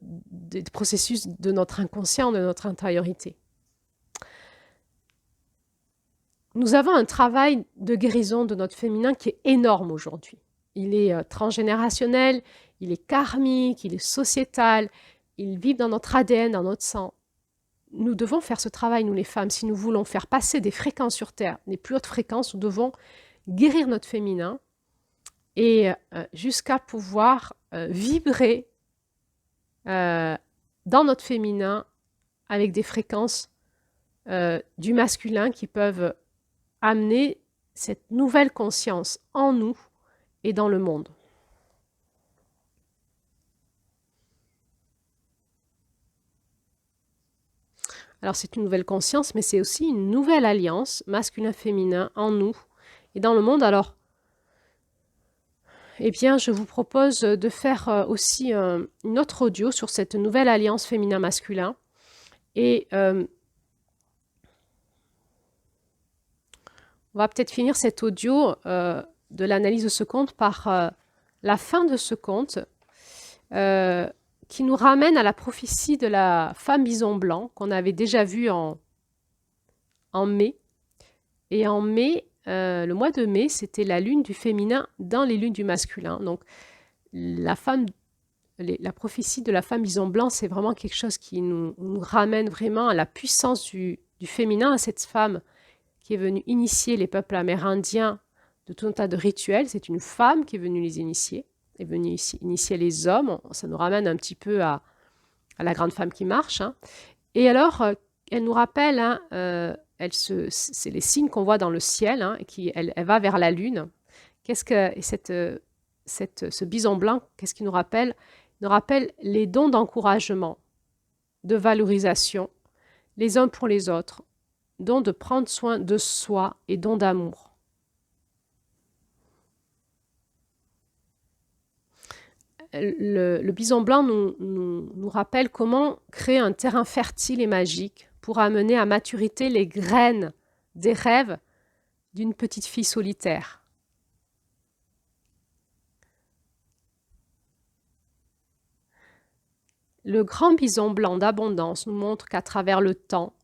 processus de notre inconscient, de notre intériorité? Nous avons un travail de guérison de notre féminin qui est énorme aujourd'hui. Il est transgénérationnel, il est karmique, il est sociétal, il vit dans notre ADN, dans notre sang. Nous devons faire ce travail, nous les femmes, si nous voulons faire passer des fréquences sur Terre, les plus hautes fréquences, nous devons guérir notre féminin et jusqu'à pouvoir vibrer dans notre féminin avec des fréquences du masculin qui peuvent amener cette nouvelle conscience en nous et dans le monde. Alors c'est une nouvelle conscience, mais c'est aussi une nouvelle alliance masculin-féminin en nous et dans le monde. Alors, eh bien, je vous propose de faire aussi une autre audio sur cette nouvelle alliance féminin-masculin. Et on va peut-être finir cet audio de l'analyse de ce conte par la fin de ce conte qui nous ramène à la prophétie de la femme bison blanc qu'on avait déjà vue en mai. Et en mai, le mois de mai, c'était la lune du féminin dans les lunes du masculin. Donc, la prophétie de la femme bison blanc, c'est vraiment quelque chose qui nous ramène vraiment à la puissance du féminin, à cette femme qui est venue initier les peuples amérindiens de tout un tas de rituels. C'est une femme qui est venue les initier, est venue initier les hommes. Ça nous ramène un petit peu à la grande femme qui marche. Hein. Et alors, elle nous rappelle, hein, c'est les signes qu'on voit dans le ciel, hein, elle va vers la lune. Qu'est-ce que ce bison blanc, qu'est-ce qu'il nous rappelle? Il nous rappelle les dons d'encouragement, de valorisation, les uns pour les autres, dont de prendre soin de soi et dons d'amour. Le bison blanc nous rappelle comment créer un terrain fertile et magique pour amener à maturité les graines des rêves d'une petite fille solitaire. Le grand bison blanc d'abondance nous montre qu'à travers le temps,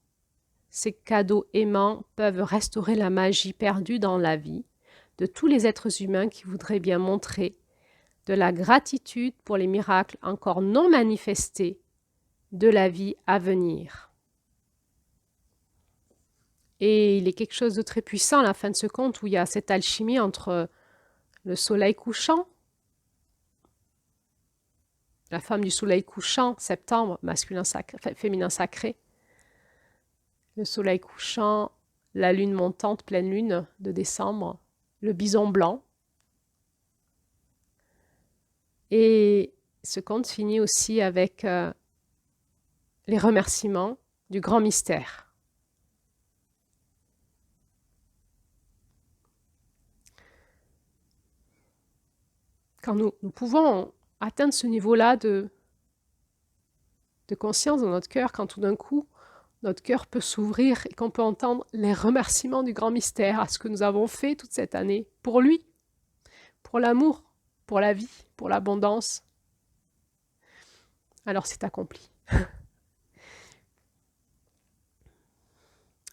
ces cadeaux aimants peuvent restaurer la magie perdue dans la vie de tous les êtres humains qui voudraient bien montrer de la gratitude pour les miracles encore non manifestés de la vie à venir. Et il est quelque chose de très puissant à la fin de ce conte où il y a cette alchimie entre le soleil couchant, la femme du soleil couchant, septembre, masculin sacré, féminin sacré, le soleil couchant, la lune montante, pleine lune de décembre, le bison blanc. Et ce conte finit aussi avec les remerciements du grand mystère. Quand nous pouvons atteindre ce niveau-là de conscience dans notre cœur, quand tout d'un coup, notre cœur peut s'ouvrir et qu'on peut entendre les remerciements du grand mystère à ce que nous avons fait toute cette année, pour lui, pour l'amour, pour la vie, pour l'abondance, alors c'est accompli.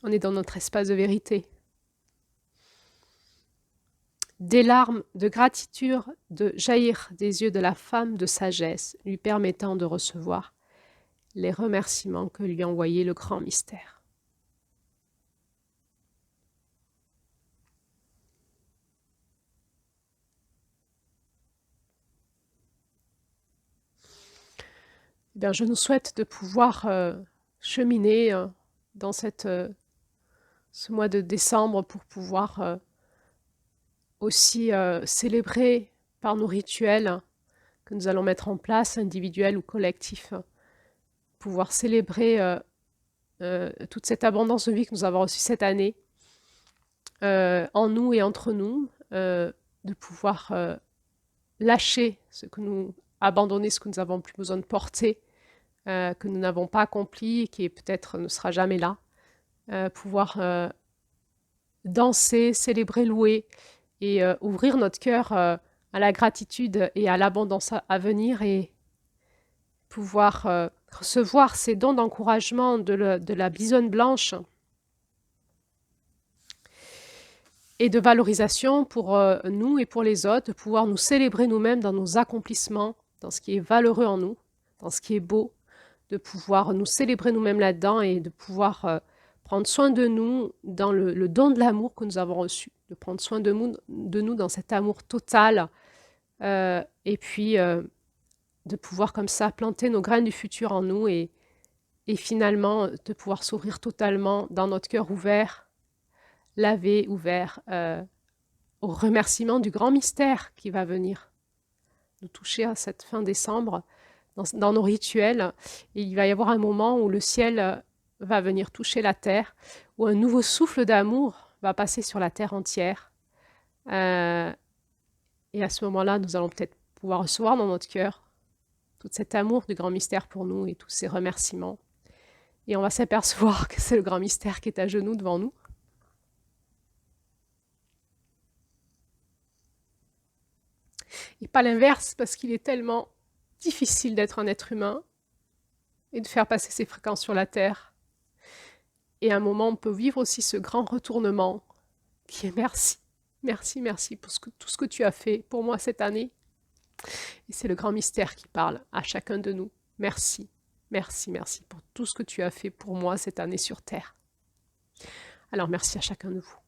On est dans notre espace de vérité. Des larmes de gratitude de jaillir des yeux de la femme de sagesse, lui permettant de recevoir les remerciements que lui envoyait le grand mystère. Eh bien, je nous souhaite de pouvoir cheminer dans ce mois de décembre pour pouvoir aussi célébrer par nos rituels que nous allons mettre en place, individuels ou collectifs, pouvoir célébrer toute cette abondance de vie que nous avons reçue cette année, en nous et entre nous, de pouvoir lâcher abandonner ce que nous n'avons plus besoin de porter, que nous n'avons pas accompli et qui peut-être ne sera jamais là, pouvoir danser, célébrer, louer et ouvrir notre cœur à la gratitude et à l'abondance à venir et pouvoir recevoir ces dons d'encouragement de la bisonne blanche et de valorisation pour nous et pour les autres, de pouvoir nous célébrer nous-mêmes dans nos accomplissements, dans ce qui est valeureux en nous, dans ce qui est beau, de pouvoir nous célébrer nous-mêmes là-dedans et de pouvoir prendre soin de nous dans le don de l'amour que nous avons reçu, de prendre soin de nous dans cet amour total et puis de pouvoir comme ça planter nos graines du futur en nous et finalement de pouvoir s'ouvrir totalement dans notre cœur ouvert, lavé, ouvert au remerciement du grand mystère qui va venir nous toucher à cette fin décembre dans nos rituels. Et il va y avoir un moment où le ciel va venir toucher la terre, où un nouveau souffle d'amour va passer sur la terre entière. Et à ce moment-là, nous allons peut-être pouvoir recevoir dans notre cœur tout cet amour du grand mystère pour nous et tous ces remerciements. Et on va s'apercevoir que c'est le grand mystère qui est à genoux devant nous. Et pas l'inverse, parce qu'il est tellement difficile d'être un être humain et de faire passer ses fréquences sur la Terre. Et à un moment, on peut vivre aussi ce grand retournement qui est merci, merci, merci pour tout ce que tu as fait pour moi cette année. Et c'est le grand mystère qui parle à chacun de nous. Merci, merci, merci pour tout ce que tu as fait pour moi cette année sur Terre. Alors merci à chacun de vous.